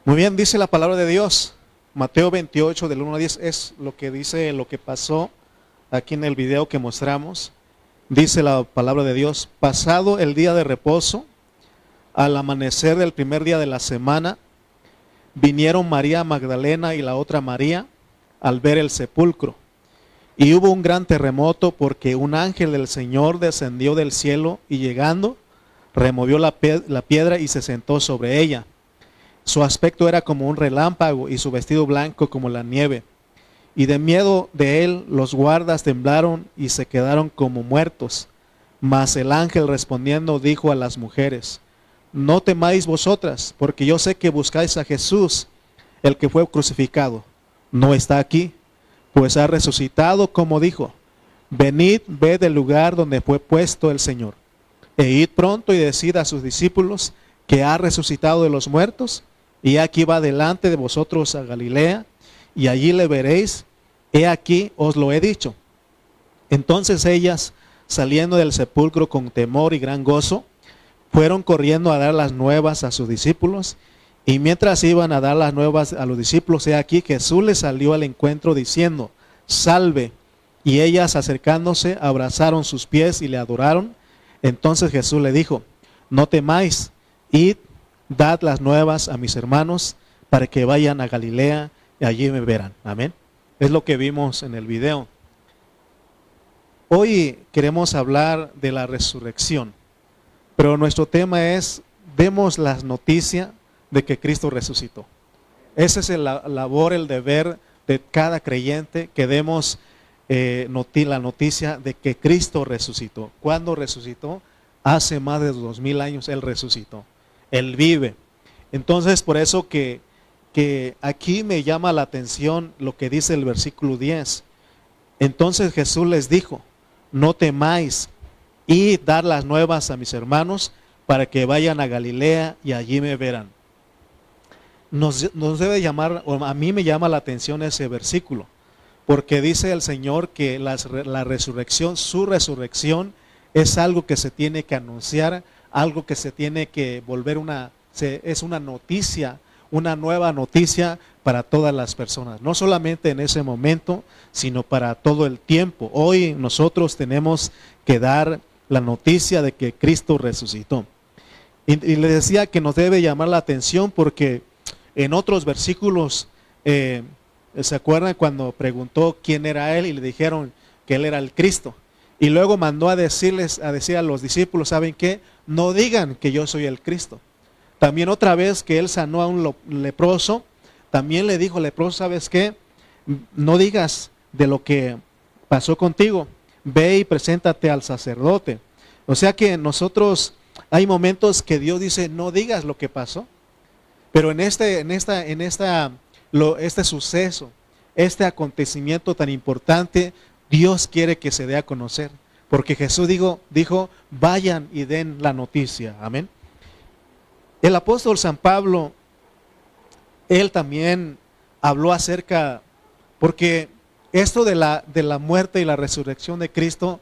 Muy bien, dice la palabra de Dios. Mateo 28, del 1 al 10, es lo que dice, lo que pasó aquí en el video que mostramos. Dice la palabra de Dios: pasado el día de reposo, al amanecer del primer día de la semana, vinieron María Magdalena y la otra María al ver el sepulcro. Y hubo un gran terremoto, porque un ángel del Señor descendió del cielo y, llegando, removió la piedra y se sentó sobre ella. Su aspecto era como un relámpago y su vestido blanco como la nieve. Y de miedo de él los guardas temblaron y se quedaron como muertos. Mas el ángel respondiendo dijo a las mujeres: no temáis vosotras, porque yo sé que buscáis a Jesús, el que fue crucificado. No está aquí, pues ha resucitado como dijo. Venid, ved el lugar donde fue puesto el Señor. E id pronto y decid a sus discípulos que ha resucitado de los muertos, y aquí va delante de vosotros a Galilea, y allí le veréis. He aquí os lo he dicho. Entonces ellas, saliendo del sepulcro con temor y gran gozo, fueron corriendo a dar las nuevas a sus discípulos. Y mientras iban a dar las nuevas a los discípulos, he aquí Jesús les salió al encuentro diciendo: salve. Y ellas, acercándose, abrazaron sus pies y le adoraron. Entonces Jesús le dijo: no temáis, id, dad las nuevas a mis hermanos, para que vayan a Galilea y allí me verán. Amén. Es lo que vimos en el video. Hoy queremos hablar de la resurrección, pero nuestro tema es: demos las noticias de que Cristo resucitó. Ese es la labor, el deber de cada creyente, que demos la noticia de que Cristo resucitó. ¿Cuándo resucitó? Hace más de 2000 años Él resucitó. Él vive. Entonces, por eso que aquí me llama la atención lo que dice el versículo 10. Entonces Jesús les dijo: no temáis, y dar las nuevas a mis hermanos, para que vayan a Galilea y allí me verán. Nos debe llamar, o a mí me llama la atención ese versículo, porque dice el Señor que la resurrección, su resurrección, es algo que se tiene que anunciar, algo que se tiene que volver es una noticia, una nueva noticia para todas las personas, no solamente en ese momento, sino para todo el tiempo. Hoy nosotros tenemos que dar la noticia de que Cristo resucitó. Y le decía que nos debe llamar la atención porque en otros versículos, ¿se acuerdan cuando preguntó quién era Él? Y le dijeron que Él era el Cristo. Y luego mandó a decir a los discípulos: ¿saben qué? No digan que yo soy el Cristo. También otra vez que Él sanó a un leproso, también le dijo al leproso: ¿sabes qué? No digas de lo que pasó contigo. Ve y preséntate al sacerdote. O sea que nosotros, hay momentos que Dios dice: no digas lo que pasó. Pero en este suceso, este acontecimiento tan importante, Dios quiere que se dé a conocer. Porque Jesús dijo: vayan y den la noticia. Amén. El apóstol San Pablo, él también habló acerca, porque esto de la muerte y la resurrección de Cristo,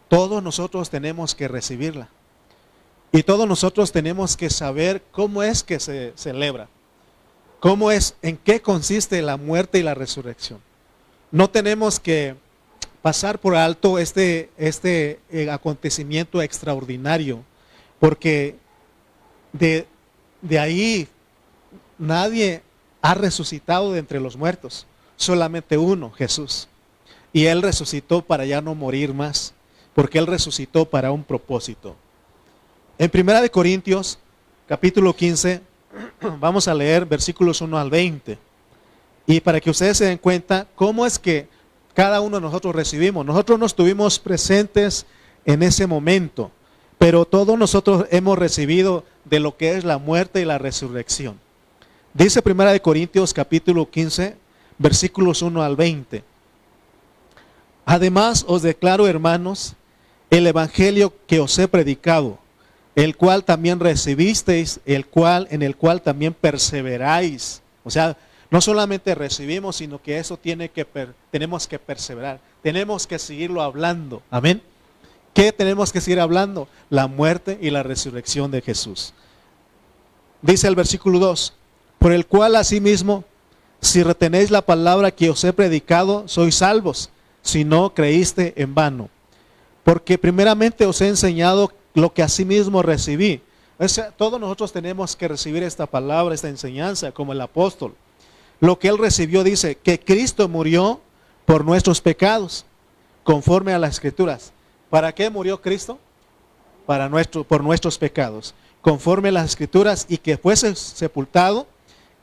todos nosotros tenemos que recibirla. Y todos nosotros tenemos que saber cómo es que se celebra. En qué consiste la muerte y la resurrección. No tenemos que pasar por alto este acontecimiento extraordinario, porque de ahí nadie ha resucitado de entre los muertos, solamente uno, Jesús. Y Él resucitó para ya no morir más, porque Él resucitó para un propósito. En 1 Corintios, capítulo 15, vamos a leer versículos 1 al 20. Y para que ustedes se den cuenta cómo es que cada uno de nosotros recibimos. Nosotros no estuvimos presentes en ese momento, pero todos nosotros hemos recibido de lo que es la muerte y la resurrección. Dice 1 Corintios capítulo 15, versículos 1 al 20. Además os declaro, hermanos, el evangelio que os he predicado, el cual también recibisteis, en el cual también perseveráis. O sea, no solamente recibimos, sino que eso tenemos que perseverar. Tenemos que seguirlo hablando. Amén. ¿Qué tenemos que seguir hablando? La muerte y la resurrección de Jesús. Dice el versículo 2: por el cual asimismo, si retenéis la palabra que os he predicado, sois salvos, si no creíste en vano. Porque primeramente os he enseñado lo que asimismo recibí. O sea, todos nosotros tenemos que recibir esta palabra, esta enseñanza, como el apóstol. Lo que él recibió dice, que Cristo murió por nuestros pecados, conforme a las Escrituras. ¿Para qué murió Cristo? Por nuestros pecados, conforme a las Escrituras, y que fuese sepultado,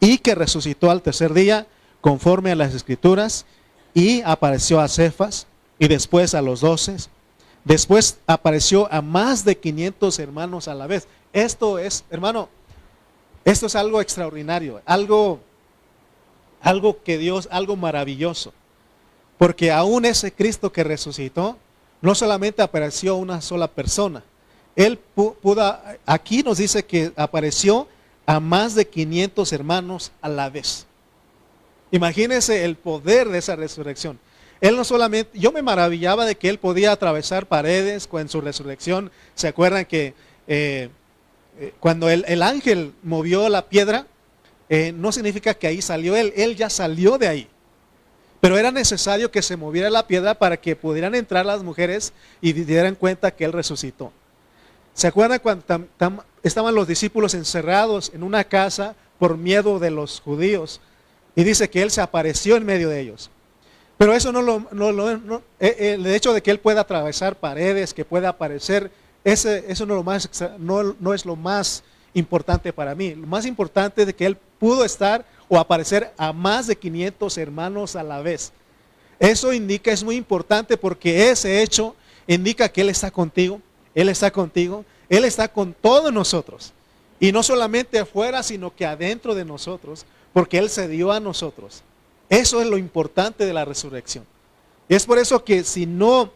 y que resucitó al tercer día, conforme a las Escrituras, y apareció a Cefas, y después a los 12. Después apareció a más de 500 hermanos a la vez. Esto es, hermano, esto es algo extraordinario, algo que Dios, algo maravilloso. Porque aún ese Cristo que resucitó, no solamente apareció una sola persona. Él pudo, aquí nos dice que apareció a más de 500 hermanos a la vez. Imagínense el poder de esa resurrección. Él no solamente, yo me maravillaba de que él podía atravesar paredes en su resurrección. ¿Se acuerdan que cuando el ángel movió la piedra, no significa que ahí salió él ya salió de ahí. Pero era necesario que se moviera la piedra para que pudieran entrar las mujeres y dieran cuenta que él resucitó. ¿Se acuerdan cuando estaban los discípulos encerrados en una casa por miedo de los judíos? Y dice que él se apareció en medio de ellos. Pero eso el hecho de que él pueda atravesar paredes, que pueda aparecer, eso no es lo más importante para mí. Lo más importante es de que él pudo estar o aparecer a más de 500 hermanos a la vez. Eso indica, es muy importante porque ese hecho indica que él está contigo, él está contigo, él está con todos nosotros. Y no solamente afuera, sino que adentro de nosotros, porque él se dio a nosotros. Eso es lo importante de la resurrección. Y es por eso que si nosotros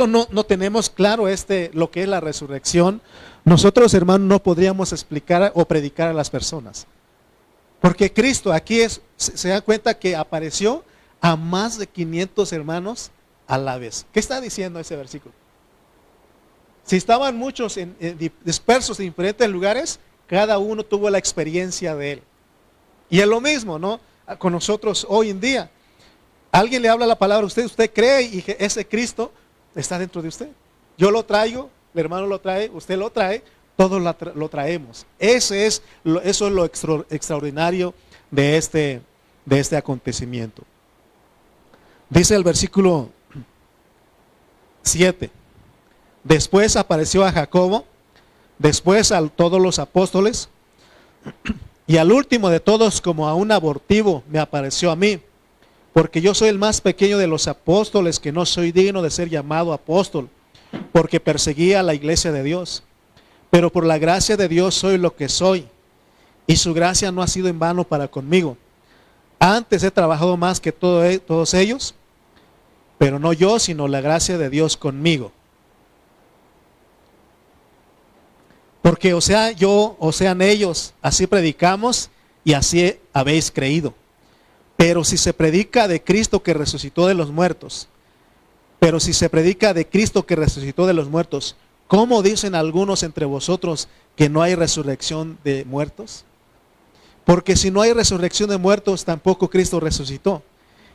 no tenemos claro lo que es la resurrección, nosotros, hermanos, no podríamos explicar o predicar a las personas. Porque Cristo aquí se da cuenta que apareció a más de 500 hermanos a la vez. ¿Qué está diciendo ese versículo? Si estaban muchos dispersos en diferentes lugares, cada uno tuvo la experiencia de él. Y es lo mismo, ¿no? Con nosotros hoy en día. Alguien le habla la palabra a usted cree y que ese Cristo está dentro de usted. Yo lo traigo, el hermano lo trae, usted lo trae, todos lo traemos. Eso es lo extraordinario de este acontecimiento. Dice el versículo 7. Después apareció a Jacobo, después a todos los apóstoles, y al último de todos, como a un abortivo, me apareció a mí, porque yo soy el más pequeño de los apóstoles, que no soy digno de ser llamado apóstol, porque perseguía a la iglesia de Dios. Pero por la gracia de Dios soy lo que soy, y su gracia no ha sido en vano para conmigo. Antes he trabajado más que todos ellos, pero no yo, sino la gracia de Dios conmigo. Porque o sea yo, o sean ellos, así predicamos y así habéis creído. Pero si se predica de Cristo que resucitó de los muertos, ¿cómo dicen algunos entre vosotros que no hay resurrección de muertos? Porque si no hay resurrección de muertos, tampoco Cristo resucitó.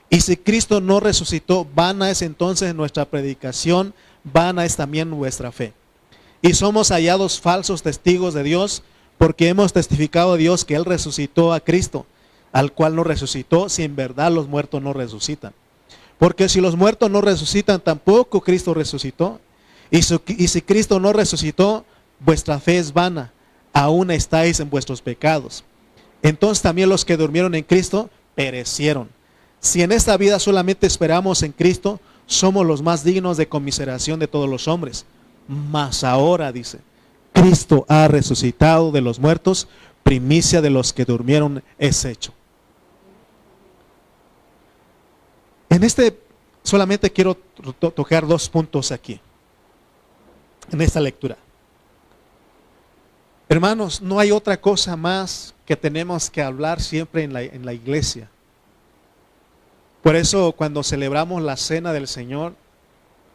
Y si Cristo no resucitó, vana es entonces nuestra predicación, vana es también vuestra fe. Y somos hallados falsos testigos de Dios, porque hemos testificado a Dios que Él resucitó a Cristo, al cual no resucitó, si en verdad los muertos no resucitan. Porque si los muertos no resucitan, tampoco Cristo resucitó. Y si Cristo no resucitó, vuestra fe es vana, aún estáis en vuestros pecados. Entonces también los que durmieron en Cristo perecieron. Si en esta vida solamente esperamos en Cristo, somos los más dignos de conmiseración de todos los hombres. Mas ahora, dice, Cristo ha resucitado de los muertos, primicia de los que durmieron es hecho. Solamente quiero tocar 2 puntos aquí, en esta lectura. Hermanos, no hay otra cosa más que tenemos que hablar siempre en la iglesia. Por eso cuando celebramos la cena del Señor,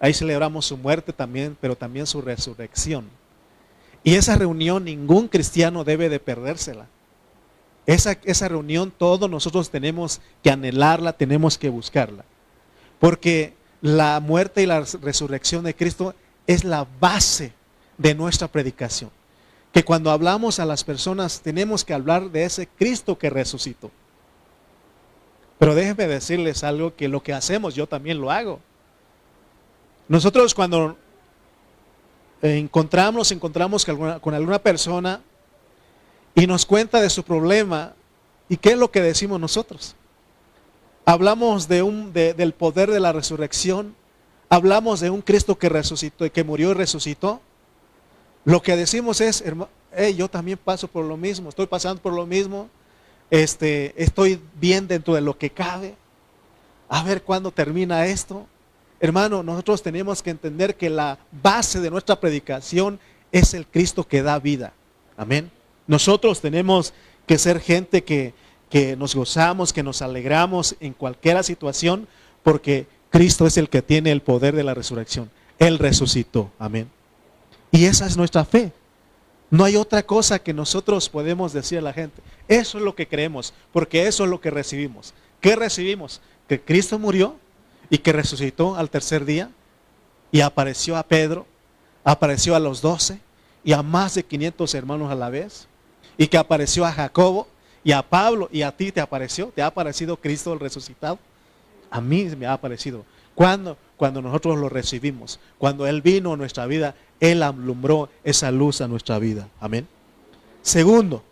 ahí celebramos su muerte también, pero también su resurrección. Y esa reunión ningún cristiano debe de perdérsela. Esa reunión todos nosotros tenemos que anhelarla, tenemos que buscarla. Porque la muerte y la resurrección de Cristo es la base de nuestra predicación. Que cuando hablamos a las personas tenemos que hablar de ese Cristo que resucitó. Pero déjenme decirles algo, que lo que hacemos yo también lo hago. Nosotros cuando nos encontramos con alguna persona y nos cuenta de su problema, ¿y qué es lo que decimos nosotros? Hablamos del poder de la resurrección, hablamos de un Cristo que resucitó y que murió y resucitó. Lo que decimos es, yo también paso por lo mismo, estoy pasando por lo mismo, estoy bien dentro de lo que cabe, a ver cuándo termina esto. Hermano, nosotros tenemos que entender que la base de nuestra predicación es el Cristo que da vida. Amén. Nosotros tenemos que ser gente que nos gozamos, que nos alegramos en cualquier situación, porque Cristo es el que tiene el poder de la resurrección. Él resucitó. Amén. Y esa es nuestra fe. No hay otra cosa que nosotros podemos decir a la gente. Eso es lo que creemos, porque eso es lo que recibimos. ¿Qué recibimos? Que Cristo murió y que resucitó al tercer día y apareció a Pedro, apareció a los 12 y a más de 500 hermanos a la vez, y que apareció a Jacobo y a Pablo, y a ti te ha aparecido Cristo el resucitado. A mí me ha aparecido. ¿Cuándo? Cuando nosotros lo recibimos, cuando Él vino a nuestra vida, Él alumbró esa luz a nuestra vida. Amén. Segundo,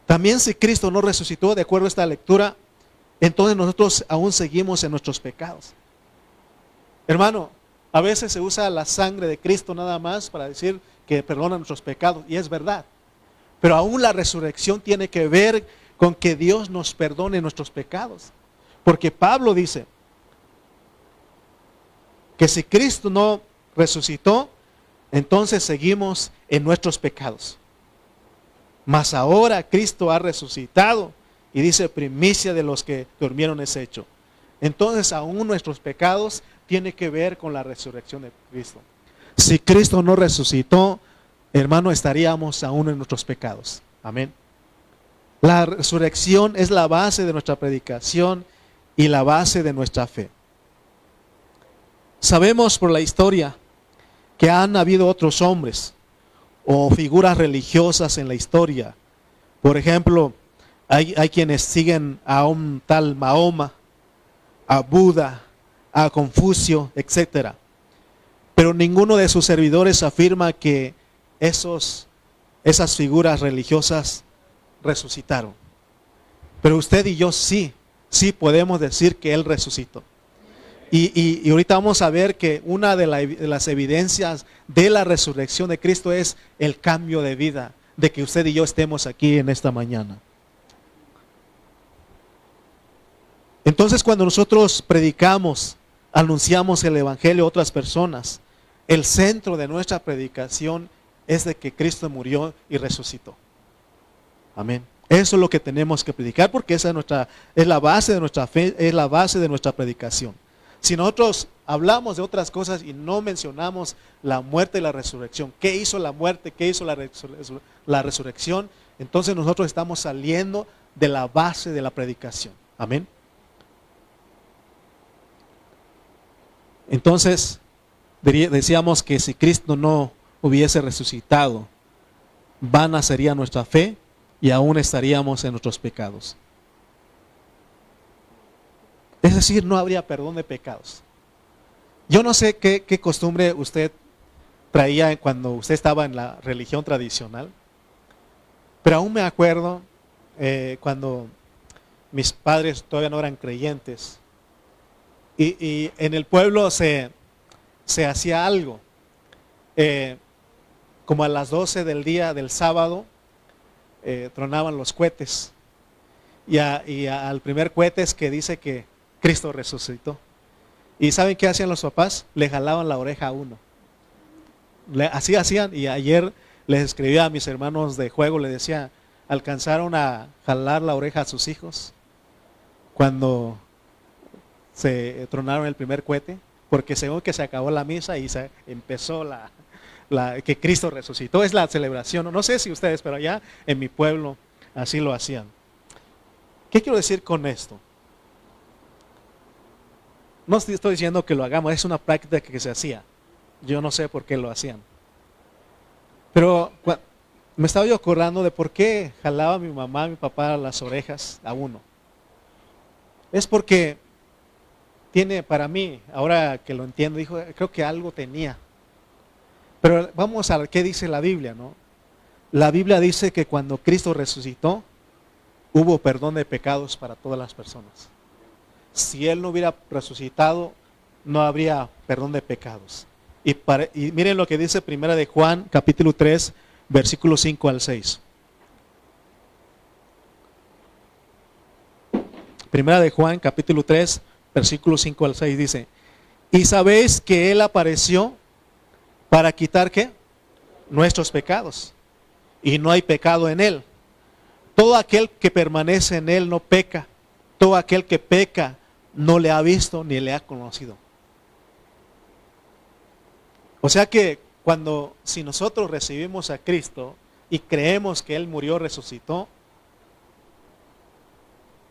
también si Cristo no resucitó, de acuerdo a esta lectura, entonces nosotros aún seguimos en nuestros pecados. Hermano, a veces se usa la sangre de Cristo nada más para decir que perdona nuestros pecados, y es verdad. Pero aún la resurrección tiene que ver con que Dios nos perdone nuestros pecados. Porque Pablo dice que si Cristo no resucitó, entonces seguimos en nuestros pecados. Mas ahora Cristo ha resucitado, y dice, primicia de los que durmieron es hecho. Entonces aún nuestros pecados tienen que ver con la resurrección de Cristo. Si Cristo no resucitó, hermano, estaríamos aún en nuestros pecados. Amén. La resurrección es la base de nuestra predicación y la base de nuestra fe. Sabemos por la historia que han habido otros hombres o figuras religiosas en la historia. Por ejemplo, hay quienes siguen a un tal Mahoma, a Buda, a Confucio, etc. Pero ninguno de sus servidores afirma que esas figuras religiosas resucitaron. Pero usted y yo sí podemos decir que Él resucitó. Y ahorita vamos a ver que una de las evidencias de la resurrección de Cristo es el cambio de vida, de que usted y yo estemos aquí en esta mañana. Entonces, cuando nosotros predicamos, anunciamos el evangelio a otras personas, el centro de nuestra predicación es de que Cristo murió y resucitó. Amén. Eso es lo que tenemos que predicar, porque esa es la base de nuestra fe, es la base de nuestra predicación. Si nosotros hablamos de otras cosas y no mencionamos la muerte y la resurrección, ¿qué hizo la muerte? ¿Qué hizo la resurrección? Entonces nosotros estamos saliendo de la base de la predicación. Amén. Entonces, decíamos que si Cristo no hubiese resucitado, vana sería nuestra fe y aún estaríamos en nuestros pecados. Es decir, no habría perdón de pecados. Yo no sé qué costumbre usted traía cuando usted estaba en la religión tradicional, pero aún me acuerdo cuando mis padres todavía no eran creyentes y en el pueblo se hacía algo. Como a las 12 del día del sábado tronaban los cohetes y al primer cohete es que dice que Cristo resucitó. ¿Y saben qué hacían los papás? Le jalaban la oreja a uno. Así hacían, y ayer les escribía a mis hermanos de juego, les decía, ¿alcanzaron a jalar la oreja a sus hijos cuando se tronaron el primer cohete? Porque según que se acabó la misa y se empezó que Cristo resucitó, es la celebración. No sé si ustedes, pero allá en mi pueblo así lo hacían. ¿Qué quiero decir con esto? No estoy diciendo que lo hagamos, es una práctica que se hacía. Yo no sé por qué lo hacían. Pero me estaba yo acordando de por qué jalaba mi mamá, mi papá las orejas a uno. Es porque tiene, para mí, ahora que lo entiendo, dijo, creo que algo tenía. Pero vamos a ver qué dice la Biblia, ¿no? La Biblia dice que cuando Cristo resucitó, hubo perdón de pecados para todas las personas. Si Él no hubiera resucitado, no habría perdón de pecados. Y miren lo que dice Primera de Juan, capítulo 3, versículos 5 al 6. Primera de Juan, capítulo 3, versículos 5 al 6 dice: y sabéis que Él apareció para quitar, ¿qué? Nuestros pecados. Y no hay pecado en Él. Todo aquel que permanece en Él no peca. Todo aquel que peca no le ha visto ni le ha conocido. O sea que si nosotros recibimos a Cristo y creemos que Él murió, resucitó,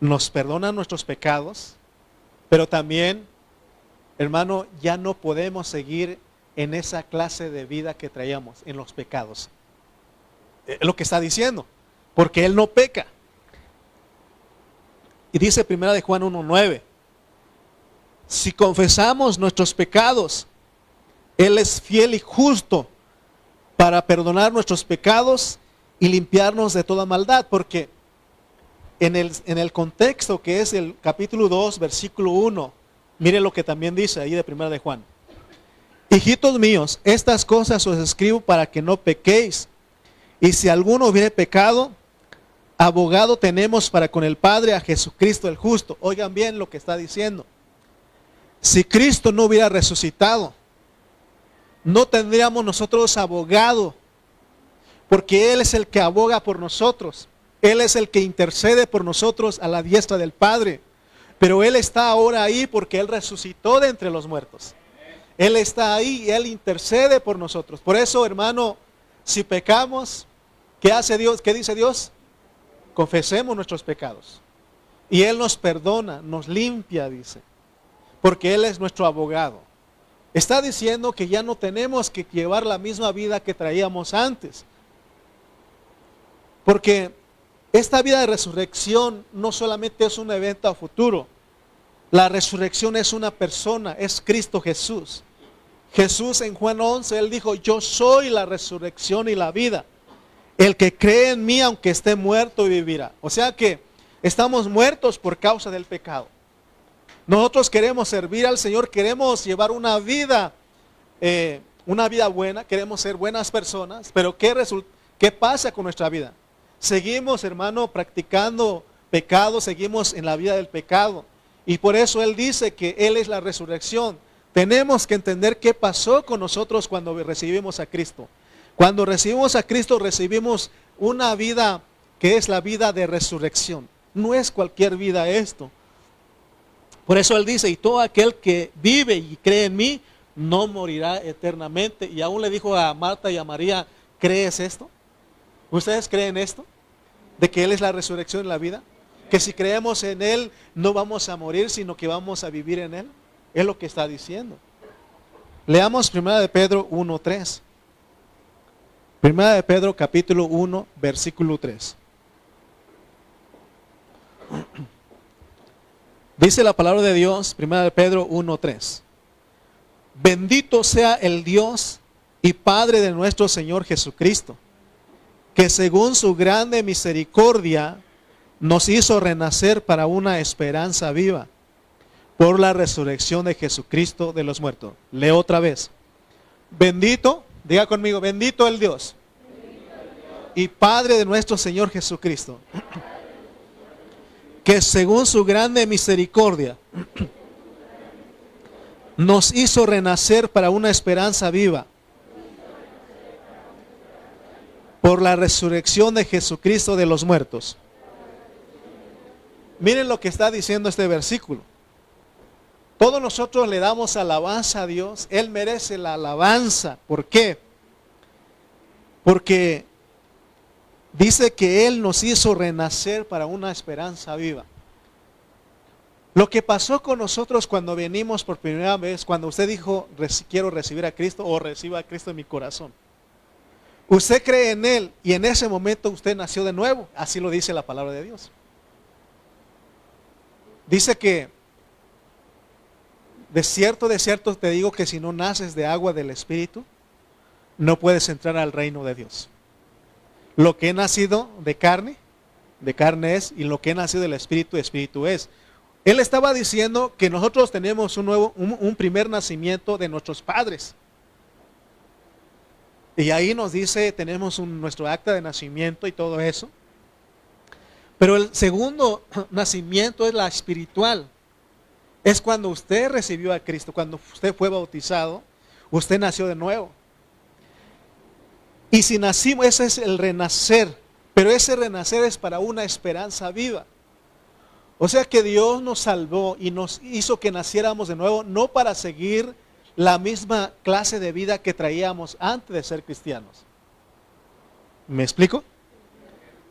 nos perdona nuestros pecados, pero también, hermano, ya no podemos seguir en esa clase de vida que traíamos, en los pecados. Es lo que está diciendo, porque Él no peca. Y dice Primera de Juan 1:9, si confesamos nuestros pecados, Él es fiel y justo para perdonar nuestros pecados y limpiarnos de toda maldad. Porque en el contexto que es el capítulo 2, versículo 1, mire lo que también dice ahí de Primera de Juan. Hijitos míos, estas cosas os escribo para que no pequéis. Y si alguno hubiere pecado, abogado tenemos para con el Padre a Jesucristo el justo. Oigan bien lo que está diciendo. Si Cristo no hubiera resucitado, no tendríamos nosotros abogado, porque Él es el que aboga por nosotros. Él es el que intercede por nosotros a la diestra del Padre. Pero Él está ahora ahí porque Él resucitó de entre los muertos. Él está ahí y Él intercede por nosotros. Por eso, hermano, si pecamos, ¿qué hace Dios? ¿Qué dice Dios? Confesemos nuestros pecados. Y Él nos perdona, nos limpia, dice. Porque Él es nuestro abogado. Está diciendo que ya no tenemos que llevar la misma vida que traíamos antes. Porque esta vida de resurrección no solamente es un evento a futuro. La resurrección es una persona, es Cristo Jesús. Jesús en Juan 11, Él dijo, yo soy la resurrección y la vida. El que cree en mí, aunque esté muerto, vivirá. O sea que estamos muertos por causa del pecado. Nosotros queremos servir al Señor, queremos llevar una vida buena, queremos ser buenas personas, pero ¿qué pasa con nuestra vida? Seguimos, hermano, practicando pecado, seguimos en la vida del pecado. Y por eso Él dice que Él es la resurrección. Tenemos que entender qué pasó con nosotros cuando recibimos a Cristo. Cuando recibimos a Cristo, recibimos una vida que es la vida de resurrección. No es cualquier vida esto. Por eso Él dice, y todo aquel que vive y cree en mí, no morirá eternamente. Y aún le dijo a Marta y a María, ¿crees esto? ¿Ustedes creen esto? ¿De que Él es la resurrección y la vida? Que si creemos en Él, no vamos a morir, sino que vamos a vivir en Él. Es lo que está diciendo. Leamos 1 Pedro 1:3. 1 Pedro capítulo 1, versículo 3. Dice la palabra de Dios, 1 Pedro 1:3. Bendito sea el Dios y Padre de nuestro Señor Jesucristo, que según su grande misericordia nos hizo renacer para una esperanza viva, por la resurrección de Jesucristo de los muertos. Leo otra vez. Bendito, diga conmigo, bendito el Dios y Padre de nuestro Señor Jesucristo, que según su grande misericordia nos hizo renacer para una esperanza viva, por la resurrección de Jesucristo de los muertos. Miren lo que está diciendo este versículo. Todos nosotros le damos alabanza a Dios. Él merece la alabanza. ¿Por qué? Porque dice que Él nos hizo renacer para una esperanza viva. Lo que pasó con nosotros cuando venimos por primera vez, cuando usted dijo, quiero recibir a Cristo o reciba a Cristo en mi corazón. Usted cree en Él y en ese momento usted nació de nuevo. Así lo dice la palabra de Dios. Dice que de cierto te digo que si no naces de agua del Espíritu, no puedes entrar al reino de Dios. Lo que he nacido de carne es, y lo que he nacido del Espíritu, Espíritu es. Él estaba diciendo que nosotros tenemos un primer nacimiento de nuestros padres. Y ahí nos dice, tenemos nuestro acta de nacimiento y todo eso. Pero el segundo nacimiento es la espiritual. Es cuando usted recibió a Cristo, cuando usted fue bautizado, usted nació de nuevo. Y si nacimos, ese es el renacer. Pero ese renacer es para una esperanza viva. O sea que Dios nos salvó y nos hizo que naciéramos de nuevo, no para seguir la misma clase de vida que traíamos antes de ser cristianos. ¿Me explico?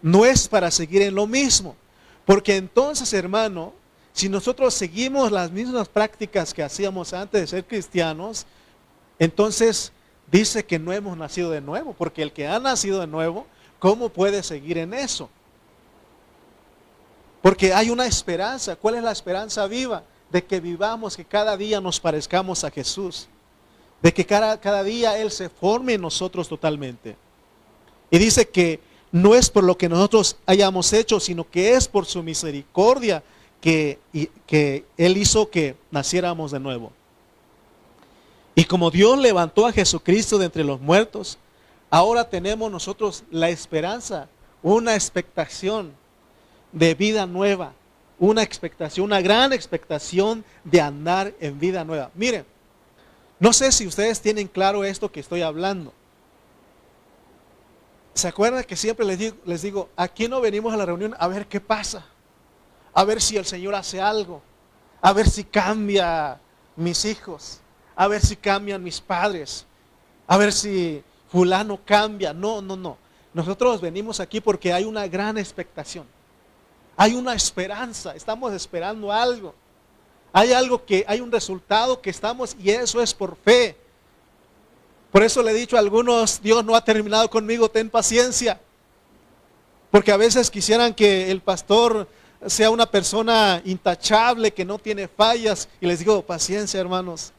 No es para seguir en lo mismo. Porque entonces, hermano, si nosotros seguimos las mismas prácticas que hacíamos antes de ser cristianos, entonces dice que no hemos nacido de nuevo. Porque el que ha nacido de nuevo, ¿cómo puede seguir en eso? Porque hay una esperanza. ¿Cuál es la esperanza viva? De que vivamos, que cada día nos parezcamos a Jesús. De que cada día Él se forme en nosotros totalmente. Y dice que no es por lo que nosotros hayamos hecho, sino que es por su misericordia que Él hizo que naciéramos de nuevo. Y como Dios levantó a Jesucristo de entre los muertos, ahora tenemos nosotros la esperanza, una expectación de vida nueva, una expectación, una gran expectación de andar en vida nueva. Miren, no sé si ustedes tienen claro esto que estoy hablando. ¿Se acuerdan que siempre les digo, aquí no venimos a la reunión a ver qué pasa? A ver si el Señor hace algo, a ver si cambia mis hijos, a ver si cambian mis padres, a ver si fulano cambia. No. Nosotros venimos aquí porque hay una gran expectación. Hay una esperanza, estamos esperando algo. Hay un resultado que estamos, y eso es por fe. Por eso le he dicho a algunos, Dios no ha terminado conmigo, ten paciencia. Porque a veces quisieran que el pastor sea una persona intachable, que no tiene fallas. Y les digo, paciencia, hermanos,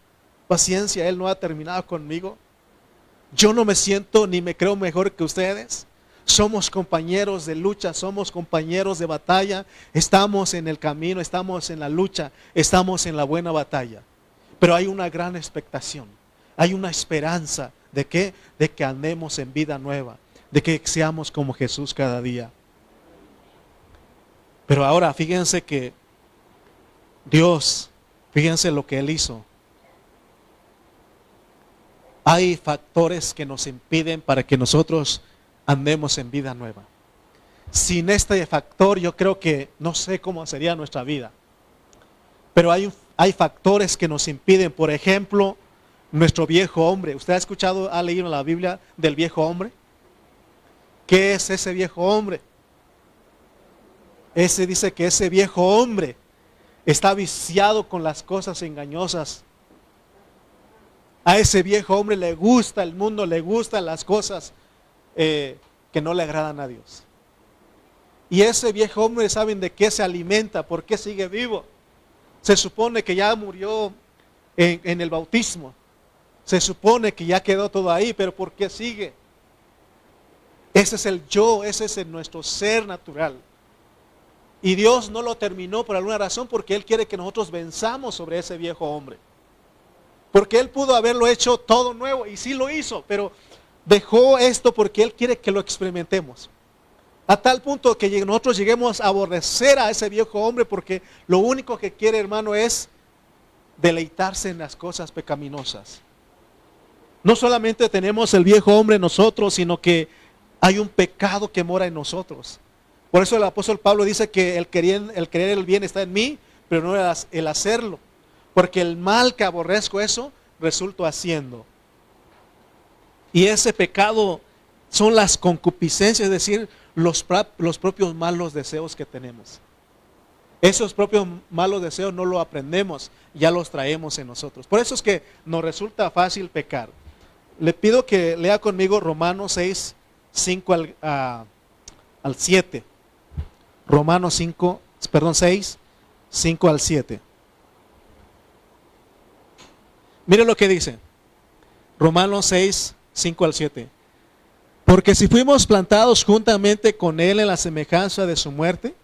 paciencia, Él no ha terminado conmigo. Yo no me siento ni me creo mejor que ustedes. Somos compañeros de lucha, somos compañeros de batalla, estamos en el camino, estamos en la lucha, estamos en la buena batalla. Pero hay una gran expectación, hay una esperanza de que andemos en vida nueva, de que seamos como Jesús cada día. Pero ahora fíjense que Dios, fíjense lo que Él hizo. Hay factores que nos impiden para que nosotros andemos en vida nueva. Sin este factor yo creo que no sé cómo sería nuestra vida. Pero hay factores que nos impiden. Por ejemplo, nuestro viejo hombre. ¿Usted ha leído en la Biblia del viejo hombre? ¿Qué es ese viejo hombre? Dice que ese viejo hombre está viciado con las cosas engañosas. A ese viejo hombre le gusta el mundo, le gustan las cosas que no le agradan a Dios. Y ese viejo hombre, ¿saben de qué se alimenta? ¿Por qué sigue vivo? Se supone que ya murió en el bautismo. Se supone que ya quedó todo ahí, pero ¿por qué sigue? Ese es el yo, ese es nuestro ser natural. Y Dios no lo terminó por alguna razón, porque Él quiere que nosotros venzamos sobre ese viejo hombre. Porque Él pudo haberlo hecho todo nuevo, y sí lo hizo, pero dejó esto porque Él quiere que lo experimentemos. A tal punto que nosotros lleguemos a aborrecer a ese viejo hombre, porque lo único que quiere, hermano, es deleitarse en las cosas pecaminosas. No solamente tenemos el viejo hombre en nosotros, sino que hay un pecado que mora en nosotros. Por eso el apóstol Pablo dice que el querer el bien está en mí, pero no el hacerlo. Porque el mal que aborrezco, eso resulto haciendo. Y ese pecado son las concupiscencias, es decir, los propios malos deseos que tenemos. Esos propios malos deseos no los aprendemos, ya los traemos en nosotros. Por eso es que nos resulta fácil pecar. Le pido que lea conmigo Romanos 6, 5 al 7. Romanos 6, 5 al 7. Mire lo que dice. Romanos 6, 5 al 7. Porque si fuimos plantados juntamente con Él en la semejanza de su muerte,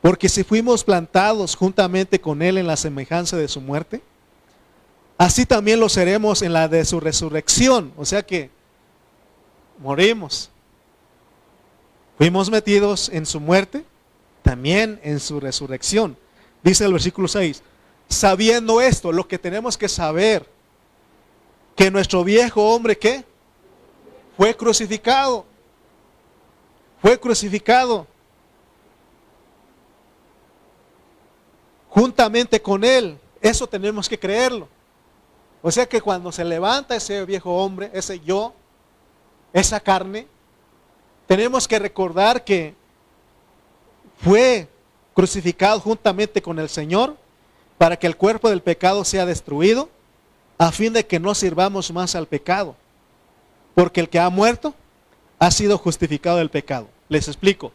porque si fuimos plantados juntamente con Él en la semejanza de su muerte, así también lo seremos en la de su resurrección. O sea que morimos. Fuimos metidos en su muerte, también en su resurrección. Dice el versículo 6, sabiendo esto, lo que tenemos que saber, que nuestro viejo hombre, ¿qué? Fue crucificado. Fue crucificado. Juntamente con Él. Eso tenemos que creerlo. O sea que cuando se levanta ese viejo hombre, ese yo, esa carne, tenemos que recordar que fue crucificado juntamente con el Señor para que el cuerpo del pecado sea destruido, a fin de que no sirvamos más al pecado. Porque el que ha muerto ha sido justificado del pecado. Les explico.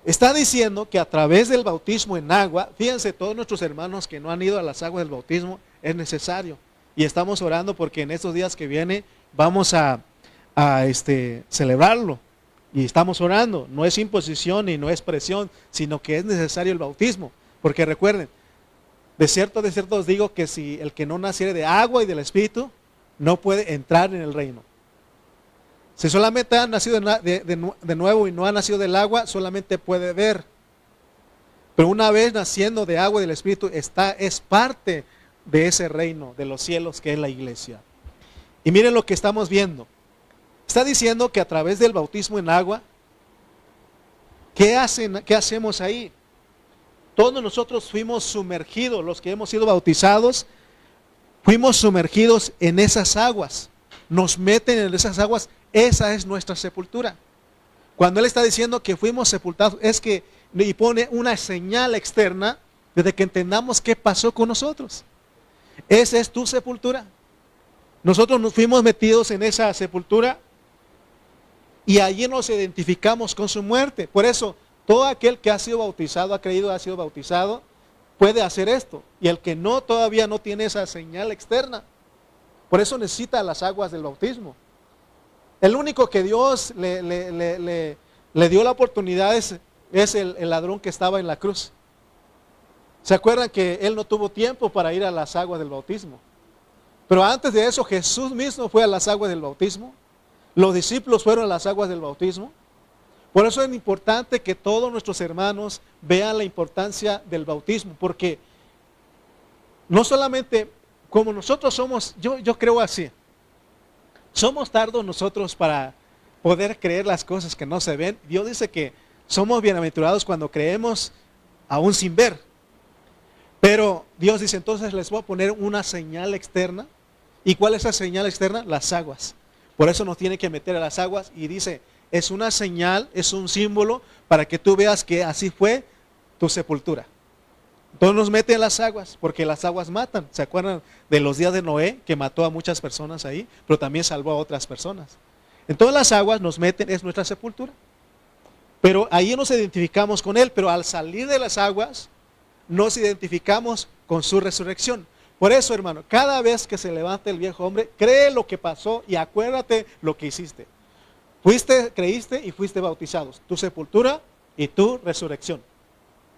Está diciendo que a través del bautismo en agua, fíjense, todos nuestros hermanos que no han ido a las aguas del bautismo, es necesario. Y estamos orando porque en estos días que vienen vamos a celebrarlo. Y estamos orando. No es imposición y no es presión, sino que es necesario el bautismo. Porque recuerden, de cierto os digo que si el que no naciere de agua y del Espíritu, no puede entrar en el reino. Si solamente ha nacido de nuevo y no ha nacido del agua, solamente puede ver. Pero una vez naciendo de agua y del Espíritu, es parte de ese reino de los cielos que es la iglesia. Y miren lo que estamos viendo. Está diciendo que a través del bautismo en agua, ¿qué hacemos ahí? Todos nosotros fuimos sumergidos, los que hemos sido bautizados, fuimos sumergidos en esas aguas. Nos meten en esas aguas. Esa es nuestra sepultura. Cuando Él está diciendo que fuimos sepultados, es que y pone una señal externa desde que entendamos qué pasó con nosotros. Esa es tu sepultura. Nosotros nos fuimos metidos en esa sepultura y allí nos identificamos con su muerte. Por eso, todo aquel que ha sido bautizado, ha creído, ha sido bautizado, puede hacer esto. Y el que no, todavía no tiene esa señal externa. Por eso necesita las aguas del bautismo. El único que Dios le dio la oportunidad es el ladrón que estaba en la cruz. ¿Se acuerdan que él no tuvo tiempo para ir a las aguas del bautismo? Pero antes de eso Jesús mismo fue a las aguas del bautismo. Los discípulos fueron a las aguas del bautismo. Por eso es importante que todos nuestros hermanos vean la importancia del bautismo. Porque no solamente como nosotros somos, yo creo así. Somos tardos nosotros para poder creer las cosas que no se ven. Dios dice que somos bienaventurados cuando creemos aún sin ver. Pero Dios dice, entonces les voy a poner una señal externa. ¿Y cuál es esa señal externa? Las aguas. Por eso nos tiene que meter a las aguas y dice, es una señal, es un símbolo para que tú veas que así fue tu sepultura. Entonces nos mete en las aguas, porque las aguas matan. ¿Se acuerdan de los días de Noé, que mató a muchas personas ahí, pero también salvó a otras personas? Entonces las aguas nos meten, es nuestra sepultura. Pero ahí nos identificamos con Él, pero al salir de las aguas, nos identificamos con su resurrección. Por eso, hermano, cada vez que se levante el viejo hombre, cree lo que pasó y acuérdate lo que hiciste. Creíste y fuiste bautizados. Tu sepultura y tu resurrección.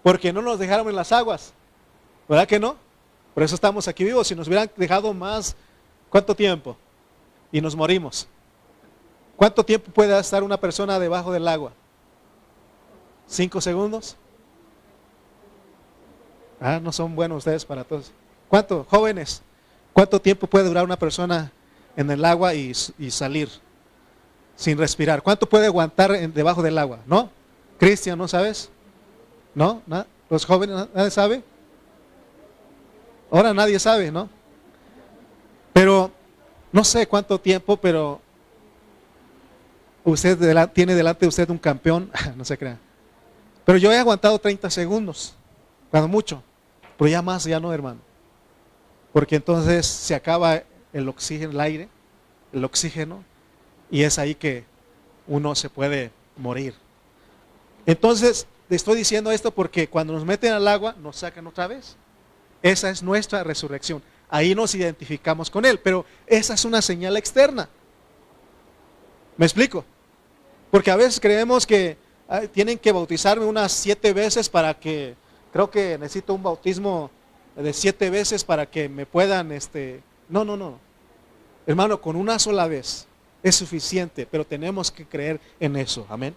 Porque no nos dejaron en las aguas, ¿verdad que no? Por eso estamos aquí vivos. Si nos hubieran dejado más, ¿cuánto tiempo? Y nos morimos. ¿Cuánto tiempo puede estar una persona debajo del agua? ¿5 segundos? No son buenos ustedes para todos. ¿Cuánto, jóvenes? ¿Cuánto tiempo puede durar una persona en el agua y salir sin respirar? ¿Cuánto puede aguantar debajo del agua? ¿No? Cristian, ¿no sabes? ¿No? ¿Los jóvenes nadie sabe? Ahora nadie sabe, ¿no? Pero no sé cuánto tiempo, pero usted tiene delante de usted un campeón, no se crea. Pero yo he aguantado 30 segundos, cuando mucho, pero ya más, ya no, hermano. Porque entonces se acaba el oxígeno, el aire, el oxígeno, y es ahí que uno se puede morir. Entonces, le estoy diciendo esto porque cuando nos meten al agua, nos sacan otra vez. Esa es nuestra resurrección. Ahí nos identificamos con Él, pero esa es una señal externa. ¿Me explico? Porque a veces creemos que tienen que bautizarme unas 7 veces para que, creo que necesito un bautismo de 7 veces para que me puedan, no. Hermano, con una sola vez es suficiente, pero tenemos que creer en eso, amén.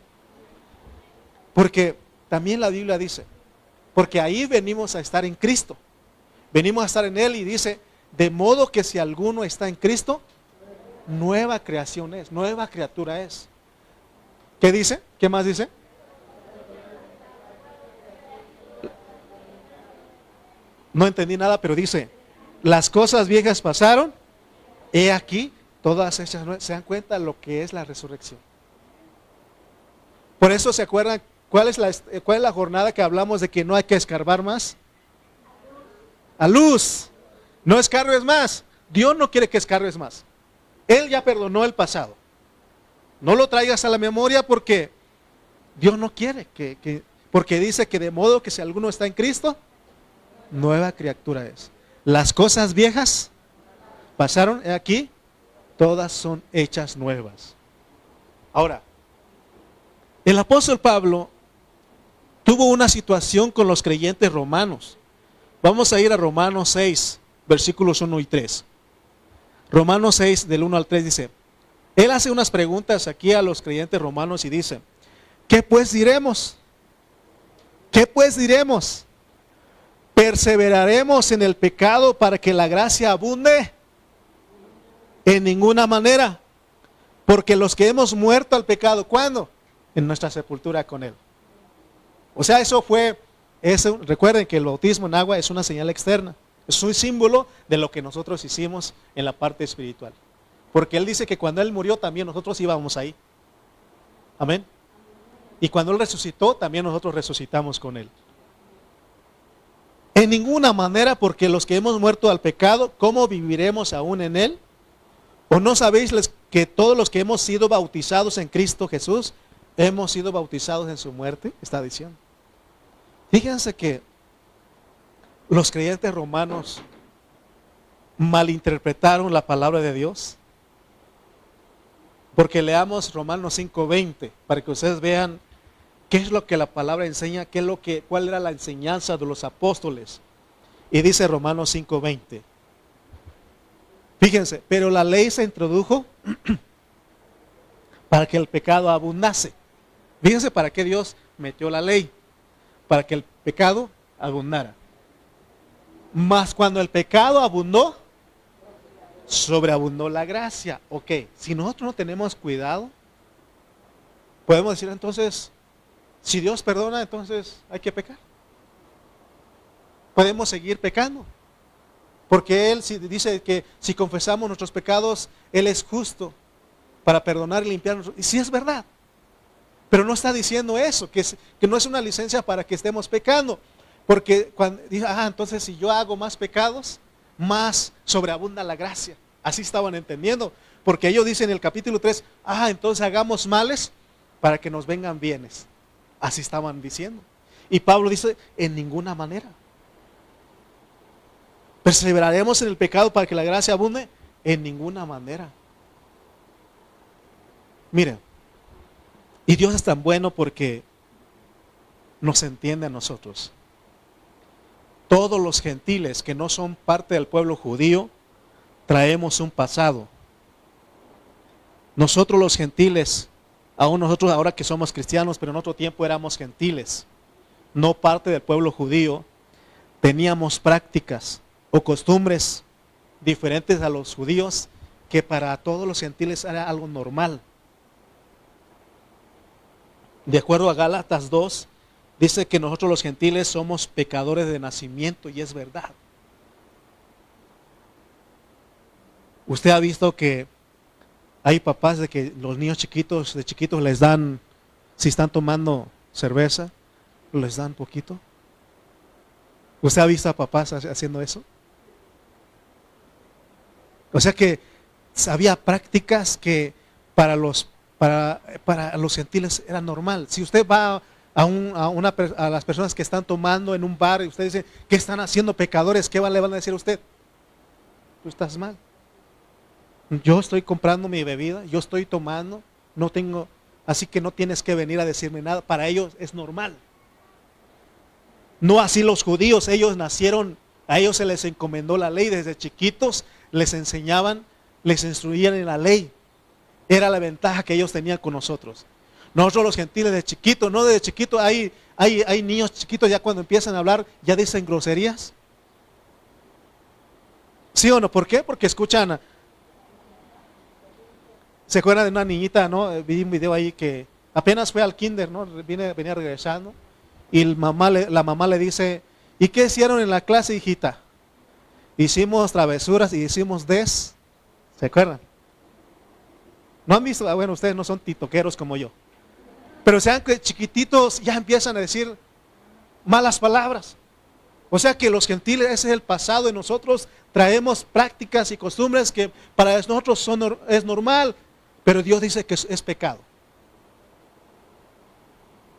Porque también la Biblia dice, porque ahí venimos a estar en Cristo, venimos a estar en Él y dice, de modo que si alguno está en Cristo, nueva creación es, nueva criatura es. ¿Qué dice? ¿Qué más dice? No entendí nada, pero dice, las cosas viejas pasaron, he aquí, todas hechas nuevas. ¿Se dan cuenta lo que es la resurrección? Por eso se acuerdan, ¿cuál es la jornada que hablamos de que no hay que escarbar más? A luz. No escarbes más. Dios no quiere que escarbes más. Él ya perdonó el pasado. No lo traigas a la memoria porque Dios no quiere porque dice que de modo que si alguno está en Cristo, nueva criatura es. Las cosas viejas pasaron, aquí, todas son hechas nuevas. Ahora, el apóstol Pablo tuvo una situación con los creyentes romanos. Vamos a ir a Romanos 6, versículos 1 y 3. Romanos 6, del 1 al 3 dice, él hace unas preguntas aquí a los creyentes romanos y dice, ¿qué pues diremos? ¿Qué pues diremos? ¿Perseveraremos en el pecado para que la gracia abunde? En ninguna manera, porque los que hemos muerto al pecado, ¿cuándo? En nuestra sepultura con Él. O sea, recuerden que el bautismo en agua es una señal externa, es un símbolo de lo que nosotros hicimos en la parte espiritual. Porque Él dice que cuando Él murió también nosotros íbamos ahí. Amén. Y cuando Él resucitó, también nosotros resucitamos con Él. En ninguna manera, porque los que hemos muerto al pecado, ¿cómo viviremos aún en Él? ¿O no sabéis que todos los que hemos sido bautizados en Cristo Jesús, hemos sido bautizados en su muerte? Está diciendo. Fíjense que los creyentes romanos malinterpretaron la palabra de Dios. Porque leamos Romanos 5:20 para que ustedes vean qué es lo que la palabra enseña, cuál era la enseñanza de los apóstoles. Y dice Romanos 5:20. Fíjense, pero la ley se introdujo para que el pecado abundase. Fíjense para qué Dios metió la ley, para que el pecado abundara. Mas cuando el pecado abundó, sobreabundó la gracia. Ok, si nosotros no tenemos cuidado, podemos decir entonces, si Dios perdona, entonces hay que pecar. Podemos seguir pecando. Porque Él dice que si confesamos nuestros pecados, Él es justo para perdonar y limpiarnos. Y sí es verdad. Pero no está diciendo eso, que no es una licencia para que estemos pecando. Porque cuando dice, entonces si yo hago más pecados, más sobreabunda la gracia. Así estaban entendiendo. Porque ellos dicen en el capítulo 3, entonces hagamos males para que nos vengan bienes. Así estaban diciendo. Y Pablo dice, en ninguna manera. ¿Perseveraremos en el pecado para que la gracia abunde? En ninguna manera. Miren, y Dios es tan bueno porque nos entiende a nosotros. Todos los gentiles que no son parte del pueblo judío, traemos un pasado. Nosotros los gentiles, aún nosotros ahora que somos cristianos, pero en otro tiempo éramos gentiles, no parte del pueblo judío, teníamos prácticas o costumbres diferentes a los judíos que para todos los gentiles era algo normal. De acuerdo a Gálatas 2, dice que nosotros los gentiles somos pecadores de nacimiento y es verdad. Usted ha visto que hay papás de que los niños chiquitos, de chiquitos les dan, si están tomando cerveza, les dan poquito. ¿Usted ha visto a papás haciendo eso? O sea que había prácticas que para los gentiles era normal. Si usted va a las personas que están tomando en un bar y usted dice, ¿qué están haciendo pecadores? ¿Qué le van a decir a usted? Tú estás mal. Yo estoy comprando mi bebida, yo estoy tomando, no tengo, así que no tienes que venir a decirme nada. Para ellos es normal. No así los judíos, ellos nacieron, a ellos se les encomendó la ley desde chiquitos, les enseñaban, les instruían en la ley. Era la ventaja que ellos tenían con nosotros. Nosotros los gentiles de chiquito, no desde chiquito, hay niños chiquitos ya cuando empiezan a hablar ya dicen groserías. ¿Sí o no? ¿Por qué? Porque escuchan. ¿Se acuerdan de una niñita, no? Vi un video ahí que apenas fue al kinder, ¿no? Venía regresando. Y la mamá le dice, ¿y qué hicieron en la clase, hijita? Hicimos travesuras y hicimos ¿se acuerdan? ¿No han visto? Bueno, ustedes no son titoqueros como yo. Pero sean que chiquititos ya empiezan a decir malas palabras. O sea que los gentiles, ese es el pasado y nosotros traemos prácticas y costumbres que para nosotros es normal, pero Dios dice que es pecado.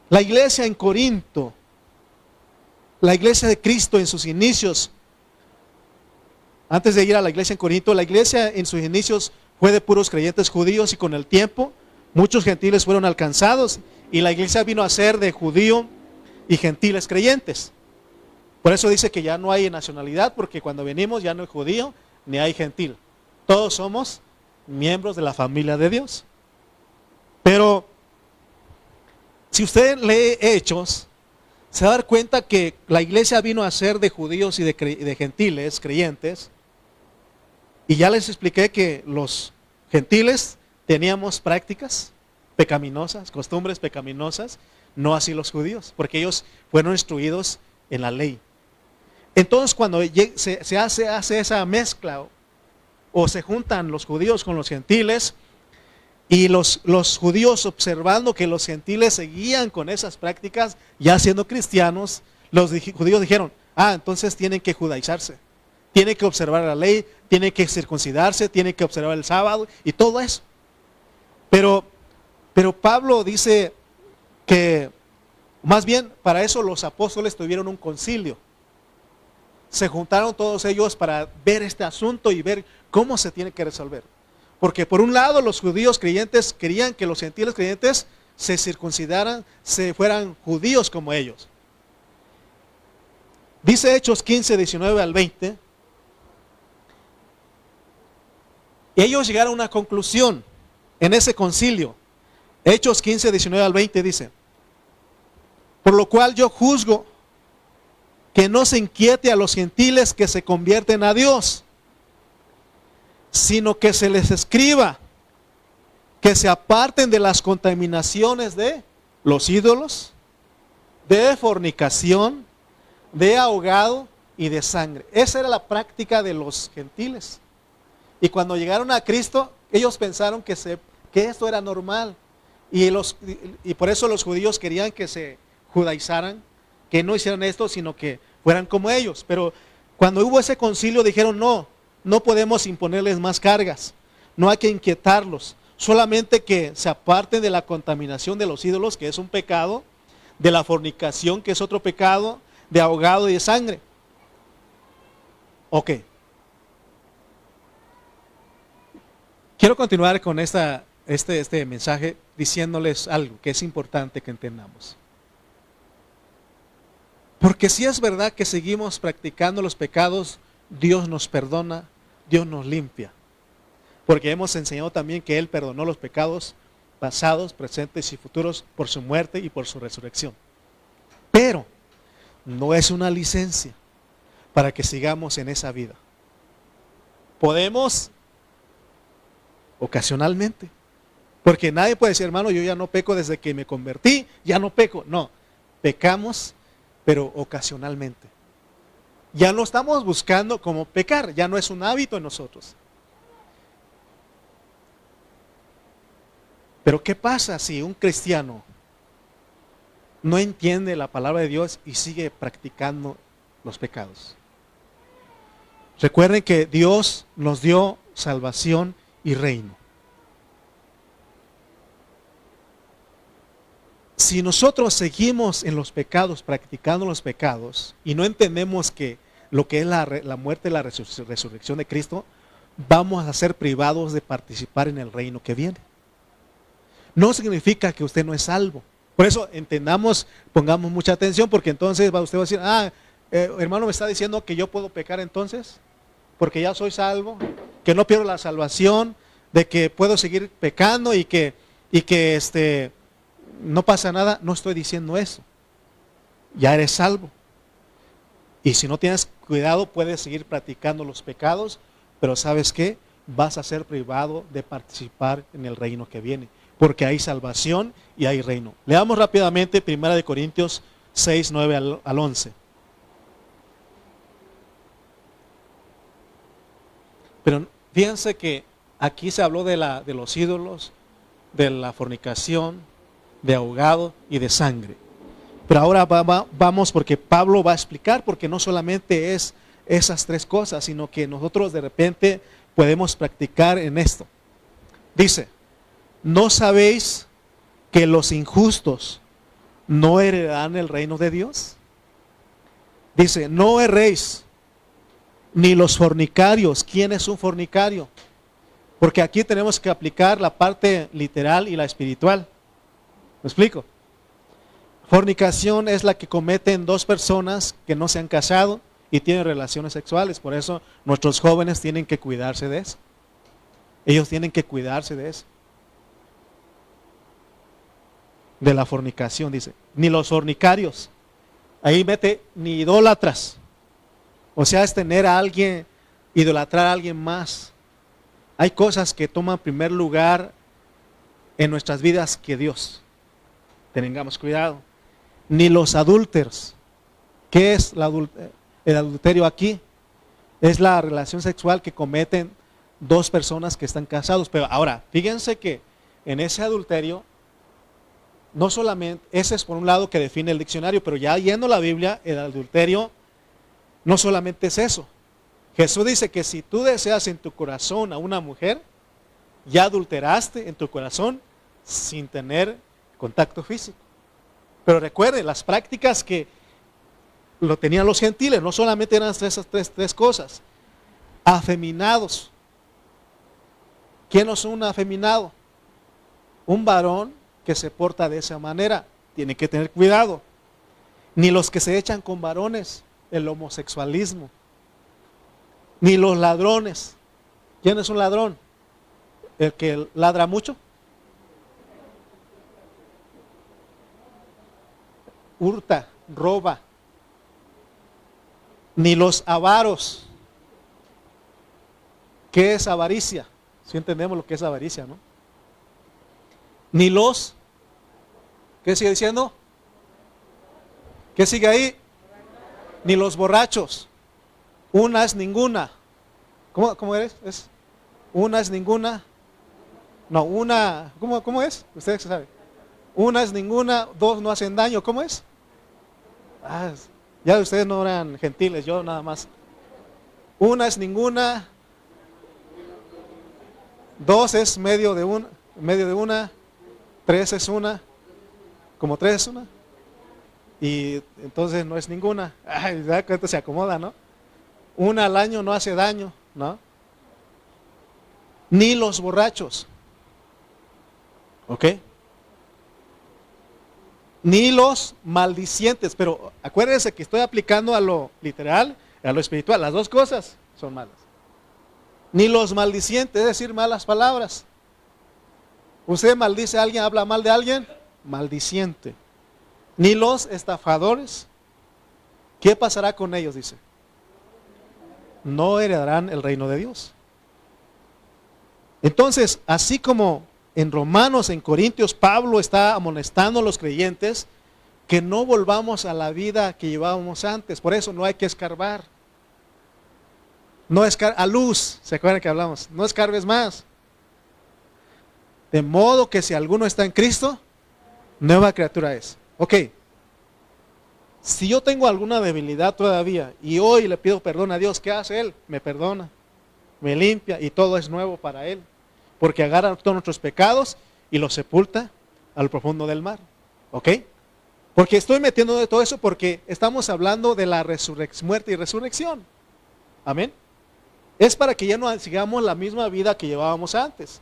La iglesia en Corinto, la iglesia de Cristo en sus inicios, antes de ir a la iglesia en Corinto, la iglesia en sus inicios fue de puros creyentes judíos y con el tiempo muchos gentiles fueron alcanzados y la iglesia vino a ser de judío y gentiles creyentes. Por eso dice que ya no hay nacionalidad, porque cuando venimos ya no hay judío ni hay gentil. Todos somos miembros de la familia de Dios. Pero si usted lee Hechos, se va a dar cuenta que la iglesia vino a ser de judíos y de gentiles, creyentes. Y ya les expliqué que los gentiles teníamos prácticas pecaminosas, costumbres pecaminosas, no así los judíos, porque ellos fueron instruidos en la ley. Entonces cuando se hace esa mezcla o se juntan los judíos con los gentiles y los judíos observando que los gentiles seguían con esas prácticas, ya siendo cristianos, los judíos dijeron, entonces tienen que judaizarse, tienen que observar la ley, tienen que circuncidarse, tienen que observar el sábado y todo eso. Pero Pablo dice que más bien para eso los apóstoles tuvieron un concilio. Se juntaron todos ellos para ver este asunto y ver cómo se tiene que resolver. Porque por un lado los judíos creyentes querían que los gentiles creyentes se circuncidaran, se fueran judíos como ellos. Dice Hechos 15, 19 al 20. Y ellos llegaron a una conclusión en ese concilio. Hechos 15, 19 al 20 dice, por lo cual yo juzgo que no se inquiete a los gentiles que se convierten a Dios, sino que se les escriba que se aparten de las contaminaciones de los ídolos, de fornicación, de ahogado y de sangre. Esa era la práctica de los gentiles. Y cuando llegaron a Cristo, ellos pensaron que esto era normal. Y por eso los judíos querían que se judaizaran, que no hicieran esto, sino que fueran como ellos. Pero cuando hubo ese concilio dijeron, no podemos imponerles más cargas, no hay que inquietarlos, solamente que se aparten de la contaminación de los ídolos, que es un pecado, de la fornicación, que es otro pecado, de ahogado y de sangre. Ok. Quiero continuar con este mensaje diciéndoles algo que es importante que entendamos. Porque si es verdad que seguimos practicando los pecados, Dios nos perdona, Dios nos limpia. Porque hemos enseñado también que Él perdonó los pecados pasados, presentes y futuros por su muerte y por su resurrección. Pero no es una licencia para que sigamos en esa vida. Podemos ocasionalmente. Porque nadie puede decir, hermano, yo ya no peco desde que me convertí, ya no peco. No, pecamos, pero ocasionalmente. Ya no estamos buscando como pecar, ya no es un hábito en nosotros. Pero ¿qué pasa si un cristiano no entiende la palabra de Dios y sigue practicando los pecados. Recuerden que Dios nos dio salvación y reino. Si nosotros seguimos en los pecados, practicando los pecados, y no entendemos que lo que es la muerte y la resurrección de Cristo, vamos a ser privados de participar en el reino que viene. No significa que usted no es salvo. Por eso entendamos, pongamos mucha atención, porque entonces usted va a decir, hermano, me está diciendo que yo puedo pecar entonces, porque ya soy salvo, que no pierdo la salvación, de que puedo seguir pecando y que no pasa nada. No estoy diciendo eso. Ya eres salvo. Y si no tienes cuidado, puedes seguir practicando los pecados, pero ¿sabes qué? Vas a ser privado de participar en el reino que viene, porque hay salvación y hay reino. Leamos rápidamente 1 Corintios 6, 9 al 11. Pero fíjense que aquí se habló de los ídolos, de la fornicación, de ahogado y de sangre. Pero ahora vamos, porque Pablo va a explicar, porque no solamente es esas tres cosas, sino que nosotros de repente podemos practicar en esto. Dice, ¿no sabéis que los injustos no heredarán el reino de Dios? Dice, no erréis, ni los fornicarios. ¿Quién es un fornicario? Porque aquí tenemos que aplicar la parte literal y la espiritual. ¿Me explico? Fornicación es la que cometen dos personas que no se han casado y tienen relaciones sexuales. Por eso nuestros jóvenes tienen que cuidarse de eso. Ellos tienen que cuidarse de eso. De la fornicación, dice. Ni los fornicarios. Ahí mete ni idólatras. O sea, es tener a alguien, idolatrar a alguien más. Hay cosas que toman primer lugar en nuestras vidas que Dios. Tengamos cuidado. Ni los adúlteros. ¿Qué es el adulterio aquí? Es la relación sexual que cometen dos personas que están casados. Pero ahora, fíjense que en ese adulterio, no solamente, ese es por un lado que define el diccionario, pero ya yendo a la Biblia, el adulterio no solamente es eso. Jesús dice que si tú deseas en tu corazón a una mujer, ya adulteraste en tu corazón sin tener contacto físico. Pero recuerden, las prácticas que lo tenían los gentiles, no solamente eran esas tres cosas. Afeminados. ¿Quién es un afeminado? Un varón que se porta de esa manera. Tiene que tener cuidado. Ni los que se echan con varones, el homosexualismo. Ni los ladrones. ¿Quién es un ladrón? El que ladra mucho. Hurta, roba. Ni los avaros. ¿Qué es avaricia? Si entendemos lo que es avaricia, ¿no? Ni los, ¿qué sigue diciendo? ¿Qué sigue ahí? Ni los borrachos. Una es ninguna. ¿Cómo eres? ¿Es una es ninguna? No, una, ¿cómo es? Ustedes saben. Una es ninguna, dos no hacen daño. ¿Cómo es? Ya ustedes no eran gentiles, yo nada más. Una es ninguna, dos es medio de una, tres es una, como tres es una, y entonces no es ninguna. Esto se acomoda, ¿no? Una al año no hace daño, ¿no? Ni los borrachos, ¿ok? Ni los maldicientes, pero acuérdense que estoy aplicando a lo literal, a lo espiritual, las dos cosas son malas. Ni los maldicientes, es decir, malas palabras. Usted maldice a alguien, habla mal de alguien, maldiciente. Ni los estafadores. ¿Qué pasará con ellos? Dice, no heredarán el reino de Dios. Entonces, así como en Romanos, en Corintios, Pablo está amonestando a los creyentes que no volvamos a la vida que llevábamos antes. Por eso no hay que escarbar. No a luz, ¿se acuerdan que hablamos? No escarbes más. De modo que si alguno está en Cristo, nueva criatura es. Ok, Si yo tengo alguna debilidad todavía y hoy le pido perdón a Dios, ¿qué hace Él? Me perdona, me limpia y todo es nuevo para Él. Porque agarra todos nuestros pecados y los sepulta al profundo del mar. ¿Ok? Porque estoy metiendo de todo eso porque estamos hablando de la muerte y resurrección. Amén. Es para que ya no sigamos la misma vida que llevábamos antes.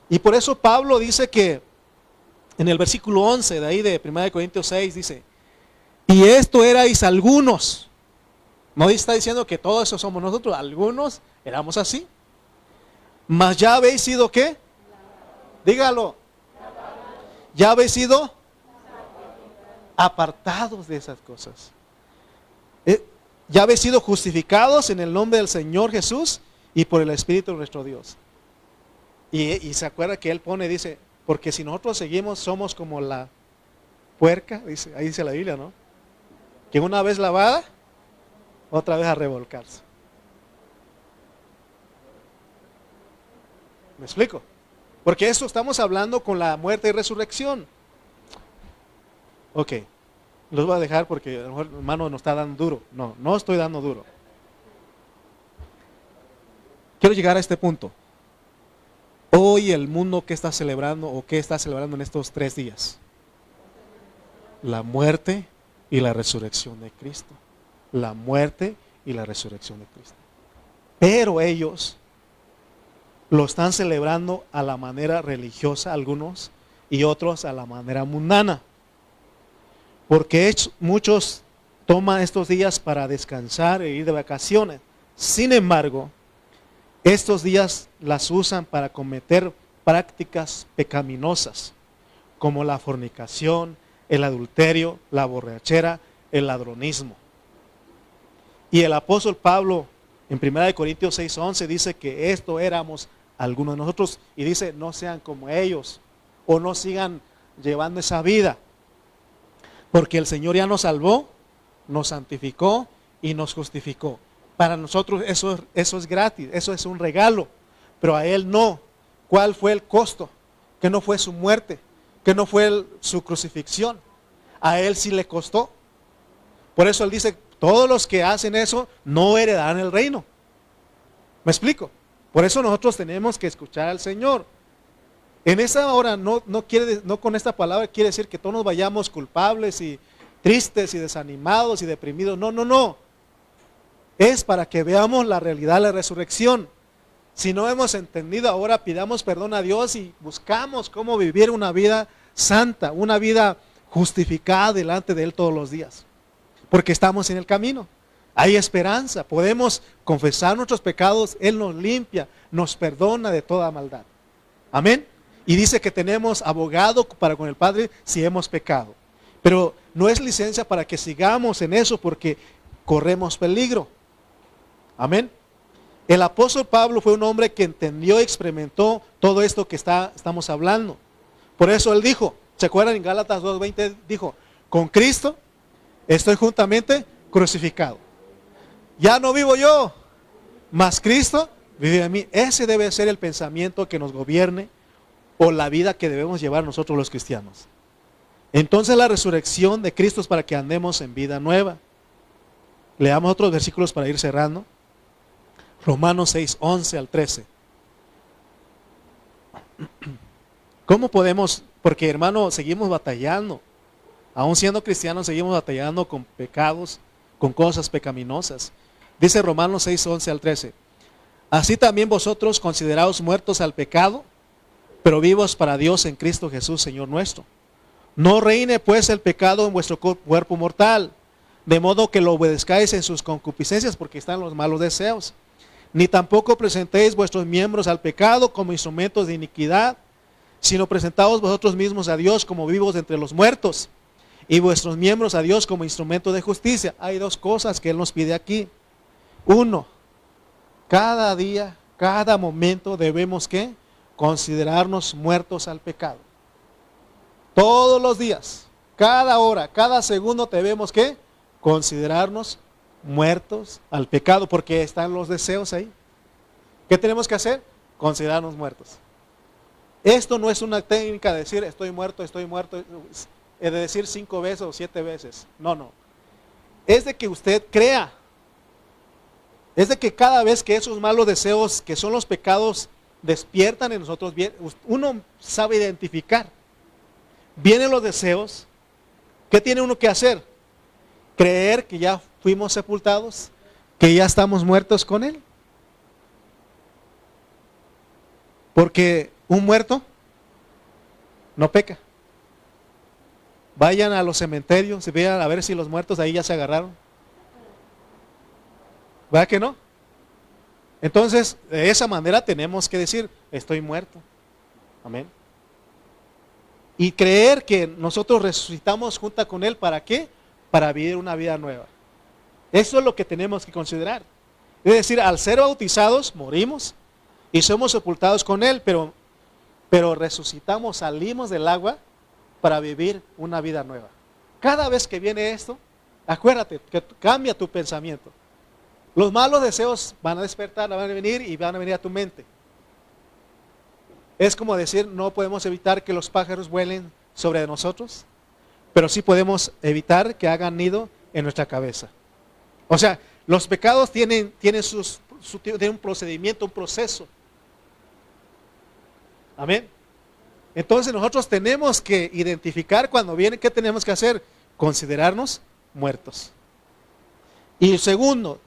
Y por eso Pablo dice que en el versículo 11 de ahí de 1 Corintios 6 dice, y esto erais algunos. No está diciendo que todos esos somos nosotros, algunos éramos así. Mas ya habéis sido ¿qué? Dígalo. Ya habéis sido apartados de esas cosas. Ya habéis sido justificados en el nombre del Señor Jesús y por el Espíritu de nuestro Dios. Y se acuerda que él dice, porque si nosotros seguimos somos como la puerca, dice, ahí dice la Biblia, ¿no? Que una vez lavada, otra vez a revolcarse. ¿Me explico? Porque esto estamos hablando con la muerte y resurrección. Ok, los voy a dejar porque a lo mejor el hermano nos está dando duro. No, no estoy dando duro. Quiero llegar a este punto. Hoy el mundo, ¿qué está celebrando o qué está celebrando en estos 3 días? La muerte y la resurrección de Cristo. La muerte y la resurrección de Cristo. Pero ellos lo están celebrando a la manera religiosa, algunos, y otros a la manera mundana. Porque muchos toman estos días para descansar e ir de vacaciones. Sin embargo, estos días las usan para cometer prácticas pecaminosas, como la fornicación, el adulterio, la borrachera, el ladronismo. Y el apóstol Pablo, en 1 Corintios 6:11, dice que esto éramos algunos de nosotros, y dice, no sean como ellos, o no sigan llevando esa vida, porque el Señor ya nos salvó, nos santificó y nos justificó. Para nosotros eso es gratis, eso es un regalo, pero a Él no. ¿Cuál fue el costo? Que no fue su muerte, que no fue su crucifixión. A Él sí le costó. Por eso Él dice, todos los que hacen eso no heredarán el reino. ¿Me explico? Por eso nosotros tenemos que escuchar al Señor. En esa hora no con esta palabra quiere decir que todos nos vayamos culpables y tristes y desanimados y deprimidos. No, no, no. Es para que veamos la realidad de la resurrección. Si no hemos entendido, ahora pidamos perdón a Dios y buscamos cómo vivir una vida santa, una vida justificada delante de Él todos los días. Porque estamos en el camino. Hay esperanza. Podemos confesar nuestros pecados. Él nos limpia, nos perdona de toda maldad. Amén. Y dice que tenemos abogado para con el Padre si hemos pecado. Pero no es licencia para que sigamos en eso porque corremos peligro. Amén. El apóstol Pablo fue un hombre que entendió y experimentó todo esto que estamos hablando. Por eso él dijo, ¿se acuerdan en Gálatas 2:20? Dijo, con Cristo estoy juntamente crucificado. Ya no vivo yo, mas Cristo vive en mí. Ese debe ser el pensamiento que nos gobierne o la vida que debemos llevar nosotros los cristianos. Entonces la resurrección de Cristo es para que andemos en vida nueva. Leamos otros versículos para ir cerrando. Romanos 6:11 al 13. ¿Cómo podemos? Porque hermano, seguimos batallando. Aún siendo cristianos, seguimos batallando con pecados, con cosas pecaminosas. Dice Romanos 6:11 al 13. Así también vosotros consideraos muertos al pecado, pero vivos para Dios en Cristo Jesús, Señor nuestro. No reine pues el pecado en vuestro cuerpo mortal, de modo que lo obedezcáis en sus concupiscencias, porque están los malos deseos. Ni tampoco presentéis vuestros miembros al pecado como instrumentos de iniquidad, sino presentaos vosotros mismos a Dios como vivos entre los muertos, y vuestros miembros a Dios como instrumentos de justicia. Hay 2 cosas que Él nos pide aquí. 1, cada día, cada momento debemos ¿qué? Considerarnos muertos al pecado. Todos los días, cada hora, cada segundo debemos ¿qué? Considerarnos muertos al pecado, porque están los deseos ahí. ¿Qué tenemos que hacer? Considerarnos muertos. Esto no es una técnica de decir estoy muerto, de decir 5 veces o 7 veces. No, no. es de que usted crea. Es de que cada vez que esos malos deseos, que son los pecados, despiertan en nosotros, uno sabe identificar. Vienen los deseos, ¿qué tiene uno que hacer? Creer que ya fuimos sepultados, que ya estamos muertos con Él. Porque un muerto no peca. Vayan a los cementerios y vean a ver si los muertos ahí ya se agarraron. ¿Verdad que no? Entonces, de esa manera tenemos que decir, estoy muerto. Amén. Y creer que nosotros resucitamos junto con Él, ¿para qué? Para vivir una vida nueva. Eso es lo que tenemos que considerar. Es decir, al ser bautizados, morimos y somos sepultados con Él, pero resucitamos, salimos del agua para vivir una vida nueva. Cada vez que viene esto, acuérdate que cambia tu pensamiento. Los malos deseos van a despertar, van a venir y van a venir a tu mente. Es como decir, no podemos evitar que los pájaros vuelen sobre nosotros, pero sí podemos evitar que hagan nido en nuestra cabeza. O sea, los pecados tienen un procedimiento, un proceso. Amén. Entonces nosotros tenemos que identificar cuando viene, ¿qué tenemos que hacer? Considerarnos muertos. Y segundo,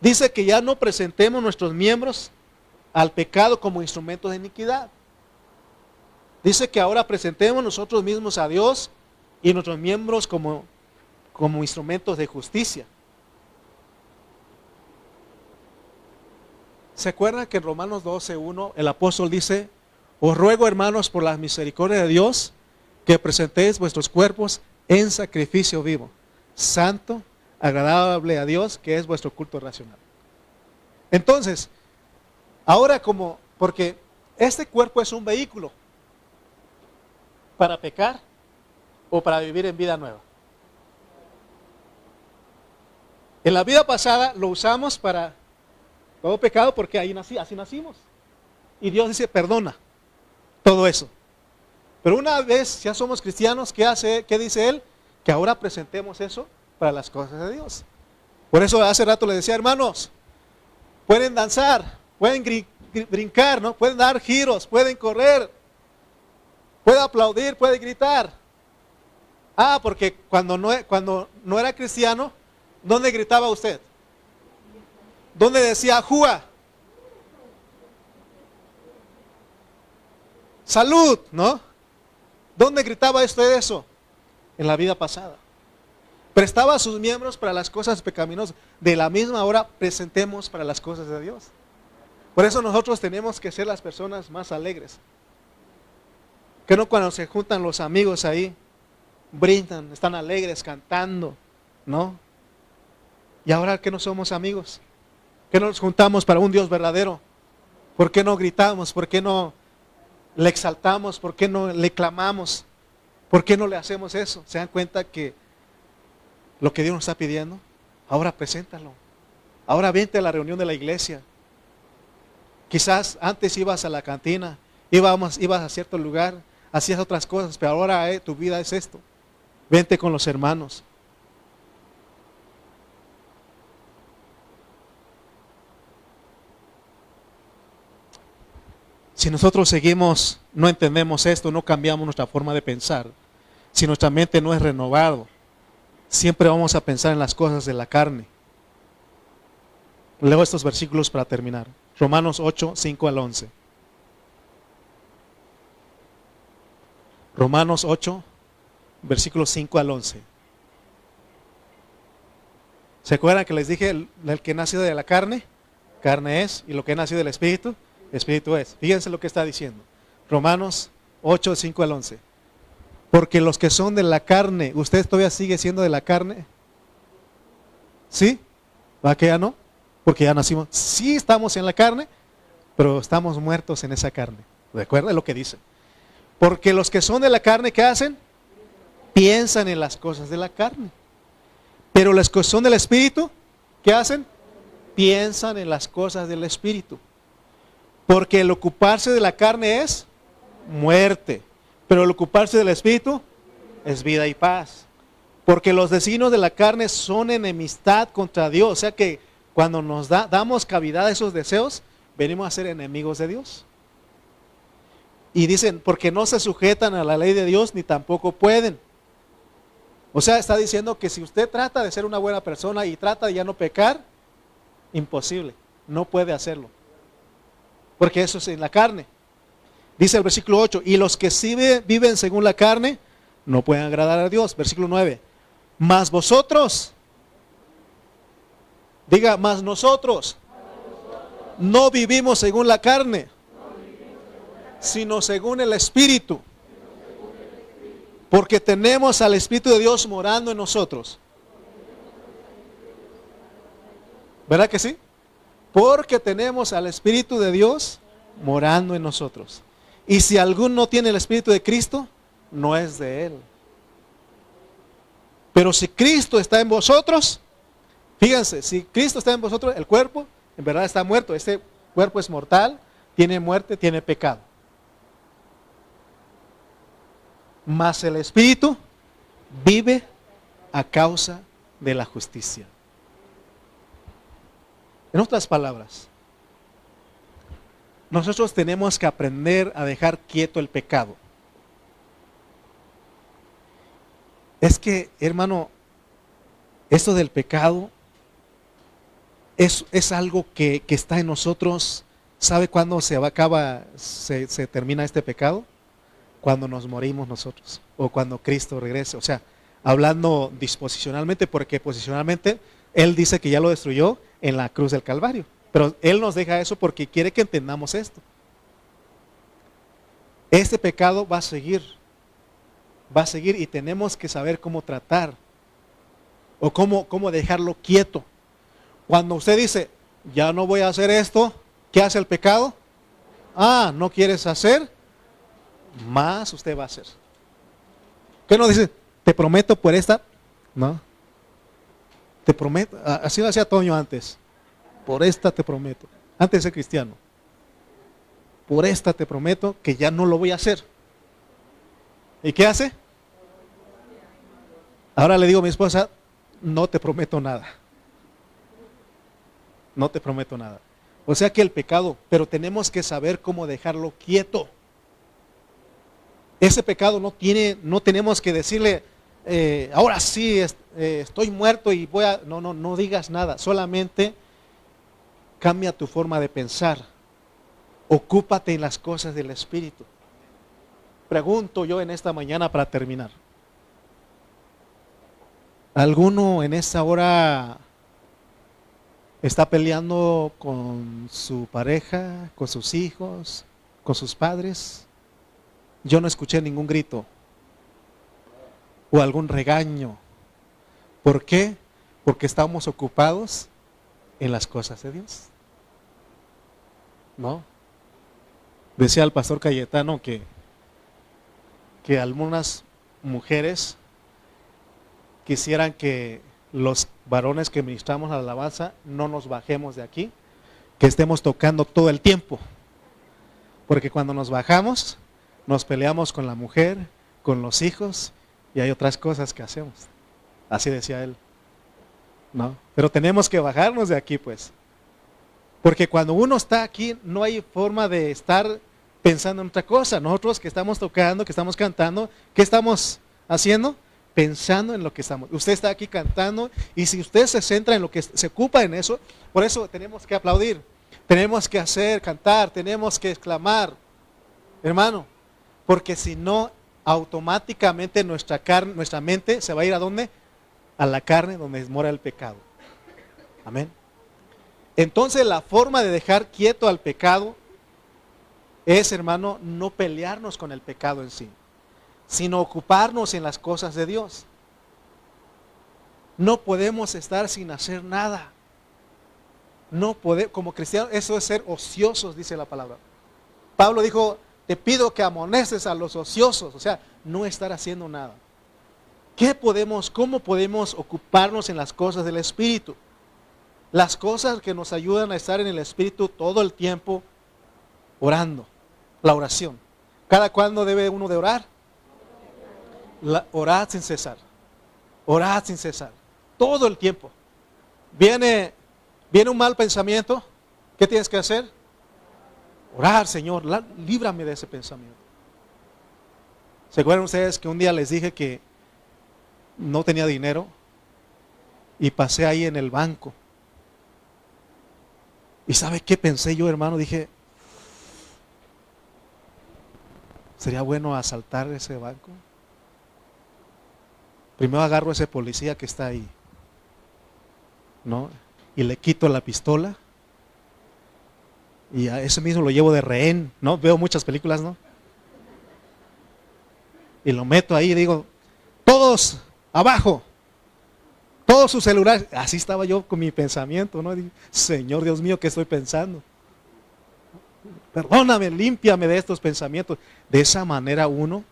dice que ya no presentemos nuestros miembros al pecado como instrumentos de iniquidad. Dice que ahora presentemos nosotros mismos a Dios y nuestros miembros como instrumentos de justicia. ¿Se acuerdan que en Romanos 12:1 el apóstol dice: os ruego, hermanos, por la misericordia de Dios, que presentéis vuestros cuerpos en sacrificio vivo, santo, agradable a Dios, que es vuestro culto racional? Entonces, ahora porque este cuerpo es un vehículo para pecar o para vivir en vida nueva. En la vida pasada lo usamos para todo pecado porque así nacimos. Y Dios dice, perdona todo eso. Pero una vez ya somos cristianos, ¿qué dice Él? Que ahora presentemos eso para las cosas de Dios. Por eso hace rato le decía, hermanos, pueden danzar, pueden brincar, ¿no? Pueden dar giros, pueden correr, pueden aplaudir, pueden gritar. Porque cuando no era cristiano, ¿dónde gritaba usted? ¿Dónde decía ¡Júa! ¡Salud! ¿No? ¿Dónde gritaba usted eso? En la vida pasada. Prestaba a sus miembros para las cosas pecaminosas. De la misma hora presentemos para las cosas de Dios. Por eso nosotros tenemos que ser las personas más alegres. Que no cuando se juntan los amigos ahí, brindan, están alegres, cantando, ¿no? Y ahora que no somos amigos, que nos juntamos para un Dios verdadero, ¿por qué no gritamos? ¿Por qué no le exaltamos? ¿Por qué no le clamamos? ¿Por qué no le hacemos eso? ¿Se dan cuenta que lo que Dios nos está pidiendo? Ahora preséntalo. Ahora vente a la reunión de la iglesia. Quizás antes ibas a la cantina, ibas a cierto lugar, hacías otras cosas, pero ahora tu vida es esto. Vente con los hermanos. Si nosotros seguimos, no entendemos esto, no cambiamos nuestra forma de pensar, si nuestra mente no es renovado, siempre vamos a pensar en las cosas de la carne. Leo estos versículos para terminar. Romanos 8, 5 al 11. Romanos 8, versículos 5 al 11. ¿Se acuerdan que les dije el que ha nacido de la carne? Carne es, y lo que ha nacido del Espíritu, Espíritu es. Fíjense lo que está diciendo. Romanos 8, 5 al 11. Porque los que son de la carne, ¿usted todavía sigue siendo de la carne? ¿Sí? ¿Va que ya no? Porque ya nacimos. Sí estamos en la carne, pero estamos muertos en esa carne. ¿Recuerda lo que dice? Porque los que son de la carne, ¿qué hacen? Piensan en las cosas de la carne. Pero los que son del Espíritu, ¿qué hacen? Piensan en las cosas del Espíritu. Porque el ocuparse de la carne es muerte, pero el ocuparse del Espíritu es vida y paz. Porque los designios de la carne son enemistad contra Dios. O sea que cuando nos damos cavidad a esos deseos, venimos a ser enemigos de Dios. Y dicen, porque no se sujetan a la ley de Dios, ni tampoco pueden. O sea, está diciendo que si usted trata de ser una buena persona y trata de ya no pecar, imposible, no puede hacerlo. Porque eso es en la carne. Dice el versículo 8, y los que sí viven según la carne, no pueden agradar a Dios. Versículo 9, mas vosotros, diga, mas nosotros, no vivimos según la carne, sino según el Espíritu. Porque tenemos al Espíritu de Dios morando en nosotros. ¿Verdad que sí? Porque tenemos al Espíritu de Dios morando en nosotros. Y si alguno no tiene el Espíritu de Cristo, no es de Él. Pero si Cristo está en vosotros, fíjense, si Cristo está en vosotros, el cuerpo en verdad está muerto. Este cuerpo es mortal, tiene muerte, tiene pecado. Mas el Espíritu vive a causa de la justicia. En otras palabras, nosotros tenemos que aprender a dejar quieto el pecado. Es que, hermano, esto del pecado es algo que está en nosotros. ¿Sabe cuándo se termina este pecado? Cuando nos morimos nosotros, o cuando Cristo regrese. O sea, hablando disposicionalmente, porque posicionalmente Él dice que ya lo destruyó en la cruz del Calvario. Pero Él nos deja eso porque quiere que entendamos esto. Este pecado va a seguir y tenemos que saber cómo tratar o cómo dejarlo quieto. Cuando usted dice, ya no voy a hacer esto, ¿qué hace el pecado? ¿No quieres hacer? Más usted va a hacer. ¿Qué nos dice? Te prometo por esta, ¿no? Te prometo, así lo hacía Toño antes. Por esta te prometo, antes de ser cristiano. Por esta te prometo que ya no lo voy a hacer. ¿Y qué hace? Ahora le digo a mi esposa, no te prometo nada. No te prometo nada. O sea que el pecado, pero tenemos que saber cómo dejarlo quieto. Ese pecado no tenemos que decirle, ahora sí, estoy muerto y voy a... No digas nada, solamente cambia tu forma de pensar. Ocúpate en las cosas del Espíritu. Pregunto yo en esta mañana para terminar. ¿Alguno en esta hora está peleando con su pareja, con sus hijos, con sus padres? Yo no escuché ningún grito o algún regaño. ¿Por qué? Porque estamos ocupados en las cosas de Dios. ¿No? Decía el pastor Cayetano que algunas mujeres quisieran que los varones que ministramos a la alabanza no nos bajemos de aquí, que estemos tocando todo el tiempo. Porque cuando nos bajamos, nos peleamos con la mujer, con los hijos, y hay otras cosas que hacemos. Así decía él. ¿No? Pero tenemos que bajarnos de aquí, pues. Porque cuando uno está aquí, no hay forma de estar pensando en otra cosa. Nosotros que estamos tocando, que estamos cantando, ¿qué estamos haciendo? Pensando en lo que estamos. Usted está aquí cantando, y si usted se centra en lo que se ocupa en eso, por eso tenemos que aplaudir, tenemos que cantar, tenemos que exclamar, hermano, porque si no, automáticamente nuestra mente se va a ir ¿a dónde? A la carne donde mora el pecado. Amén. Entonces la forma de dejar quieto al pecado es, hermano, no pelearnos con el pecado en sí, sino ocuparnos en las cosas de Dios. No podemos estar sin hacer nada. Como cristianos, eso es ser ociosos, dice la palabra. Pablo dijo, te pido que amonestes a los ociosos, o sea, no estar haciendo nada. ¿Cómo podemos ocuparnos en las cosas del Espíritu? Las cosas que nos ayudan a estar en el Espíritu todo el tiempo orando, la oración. ¿Cada cuándo debe uno de orar? Orar sin cesar. Orad sin cesar. Todo el tiempo. Viene un mal pensamiento. ¿Qué tienes que hacer? Orar, Señor, líbrame de ese pensamiento. ¿Se acuerdan ustedes que un día les dije que no tenía dinero? Y pasé ahí en el banco. ¿Y sabe qué pensé yo, hermano? Dije, ¿sería bueno asaltar ese banco? Primero agarro a ese policía que está ahí, ¿no? Y le quito la pistola. Y a ese mismo lo llevo de rehén, ¿no? Veo muchas películas, ¿no? Y lo meto ahí y digo, todos abajo, todos sus celulares. Así estaba yo con mi pensamiento, ¿no? Digo, Señor Dios mío, ¿qué estoy pensando? Perdóname, límpiame de estos pensamientos. De esa manera uno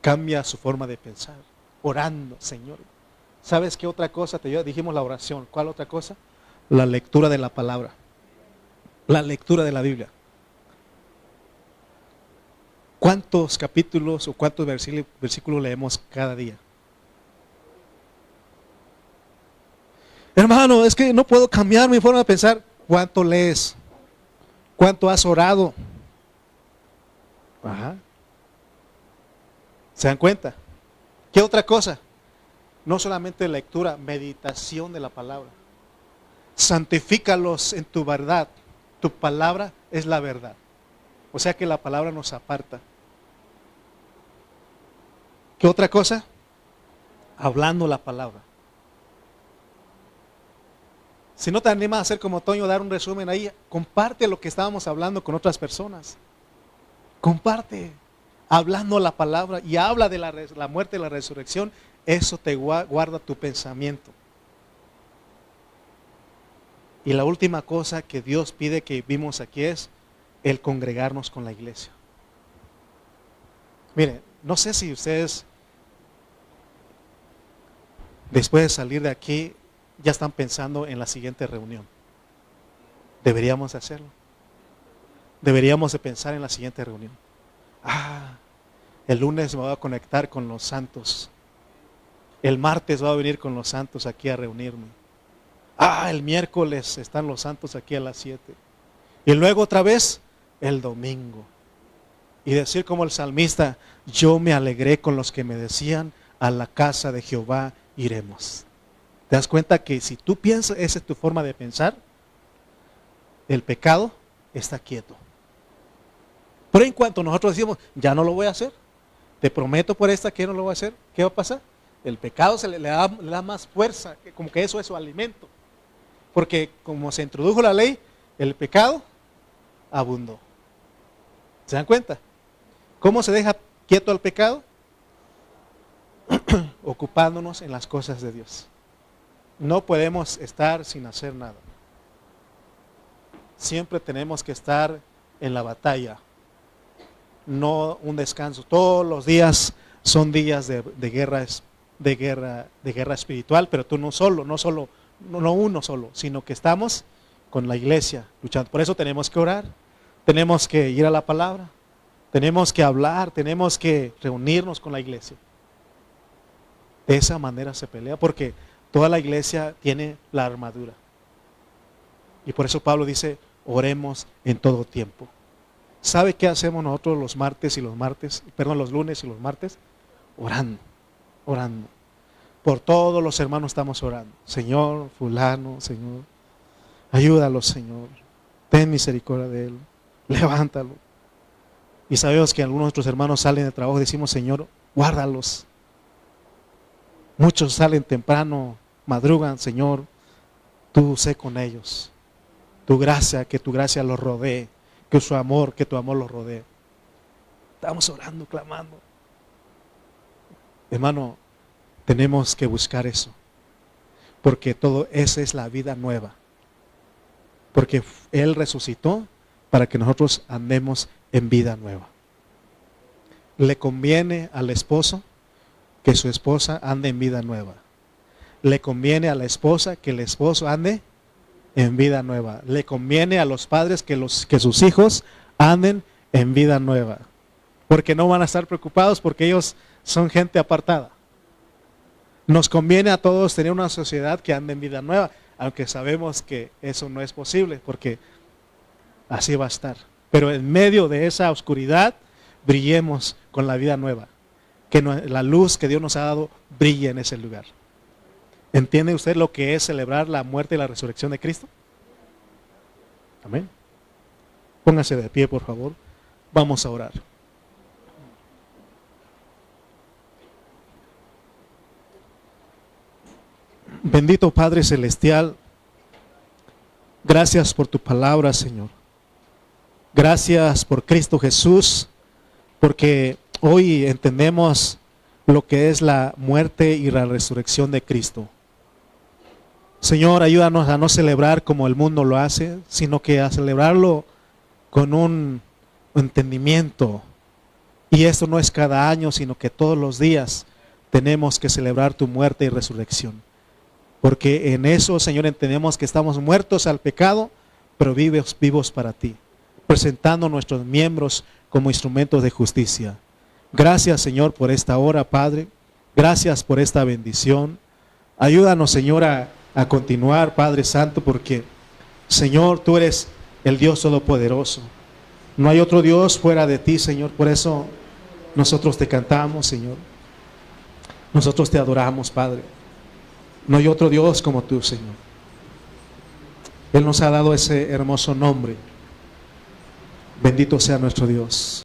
cambia su forma de pensar, orando, Señor. ¿Sabes qué otra cosa te dio? Dijimos la oración. ¿Cuál otra cosa? La lectura de la palabra. La lectura de la Biblia. ¿Cuántos capítulos o cuántos versículos leemos cada día? Hermano, es que no puedo cambiar mi forma de pensar. ¿Cuánto lees? ¿Cuánto has orado? Ajá. ¿Se dan cuenta? ¿Qué otra cosa? No solamente lectura, meditación de la palabra. Santifícalos en tu verdad. Tu palabra es la verdad. O sea que la palabra nos aparta. ¿Qué otra cosa? Hablando la palabra. Si no te animas a hacer como Toño, dar un resumen ahí, comparte lo que estábamos hablando con otras personas. Comparte, hablando la palabra y habla de la muerte y la resurrección. Eso te guarda tu pensamiento. Y la última cosa que Dios pide que vimos aquí es el congregarnos con la iglesia. Mire, no sé si ustedes después de salir de aquí ya están pensando en la siguiente reunión. Deberíamos hacerlo. Deberíamos de pensar en la siguiente reunión. El lunes me voy a conectar con los santos. El martes voy a venir con los santos aquí a reunirme. El miércoles están los santos aquí a las 7. Y luego otra vez el domingo. Y decir como el salmista, yo me alegré con los que me decían, a la casa de Jehová iremos. ¿Te das cuenta que si tú piensas, esa es tu forma de pensar? El pecado está quieto. Pero en cuanto nosotros decimos, ya no lo voy a hacer, te prometo por esta que no lo voy a hacer, ¿qué va a pasar? El pecado le da más fuerza, como que eso es su alimento. Porque como se introdujo la ley, el pecado abundó. ¿Se dan cuenta? ¿Cómo se deja quieto el pecado? Ocupándonos en las cosas de Dios. No podemos estar sin hacer nada. Siempre tenemos que estar en la batalla. No un descanso. Todos los días son días de guerra espiritual, pero tú no uno solo, sino que estamos con la iglesia luchando. Por eso tenemos que orar, tenemos que ir a la palabra, tenemos que hablar, tenemos que reunirnos con la iglesia. De esa manera se pelea, porque toda la iglesia tiene la armadura. Y por eso Pablo dice, oremos en todo tiempo. ¿Sabe qué hacemos nosotros los lunes y los martes? Orando. Por todos los hermanos estamos orando. Señor, fulano, Señor, ayúdalo, Señor. Ten misericordia de él. Levántalo. Y sabemos que algunos de nuestros hermanos salen de trabajo y decimos, Señor, guárdalos. Muchos salen temprano, madrugan, Señor, tú sé con ellos. Que tu gracia los rodee, que tu amor los rodee. Estamos orando, clamando. Hermano, tenemos que buscar eso, porque esa es la vida nueva. Porque Él resucitó para que nosotros andemos en vida nueva. Le conviene al esposo que su esposa ande en vida nueva. Le conviene a la esposa que el esposo ande en vida nueva. Le conviene a los padres que sus hijos anden en vida nueva. Porque no van a estar preocupados porque ellos son gente apartada. Nos conviene a todos tener una sociedad que ande en vida nueva, aunque sabemos que eso no es posible, porque así va a estar. Pero en medio de esa oscuridad, brillemos con la vida nueva. Que la luz que Dios nos ha dado brille en ese lugar. ¿Entiende usted lo que es celebrar la muerte y la resurrección de Cristo? Amén. Póngase de pie, por favor. Vamos a orar. Bendito Padre Celestial, gracias por tu palabra, Señor. Gracias por Cristo Jesús, porque hoy entendemos lo que es la muerte y la resurrección de Cristo. Señor, ayúdanos a no celebrar como el mundo lo hace, sino que a celebrarlo con un entendimiento. Y esto no es cada año, sino que todos los días tenemos que celebrar tu muerte y resurrección. Porque en eso, Señor, entendemos que estamos muertos al pecado, pero vivos para ti, presentando nuestros miembros como instrumentos de justicia. Gracias, Señor, por esta hora, Padre. Gracias por esta bendición. Ayúdanos, Señor, a continuar, Padre Santo, porque, Señor, tú eres el Dios Todopoderoso. No hay otro Dios fuera de ti, Señor. Por eso nosotros te cantamos, Señor. Nosotros te adoramos, Padre. No hay otro Dios como tú, Señor. Él nos ha dado ese hermoso nombre. Bendito sea nuestro Dios.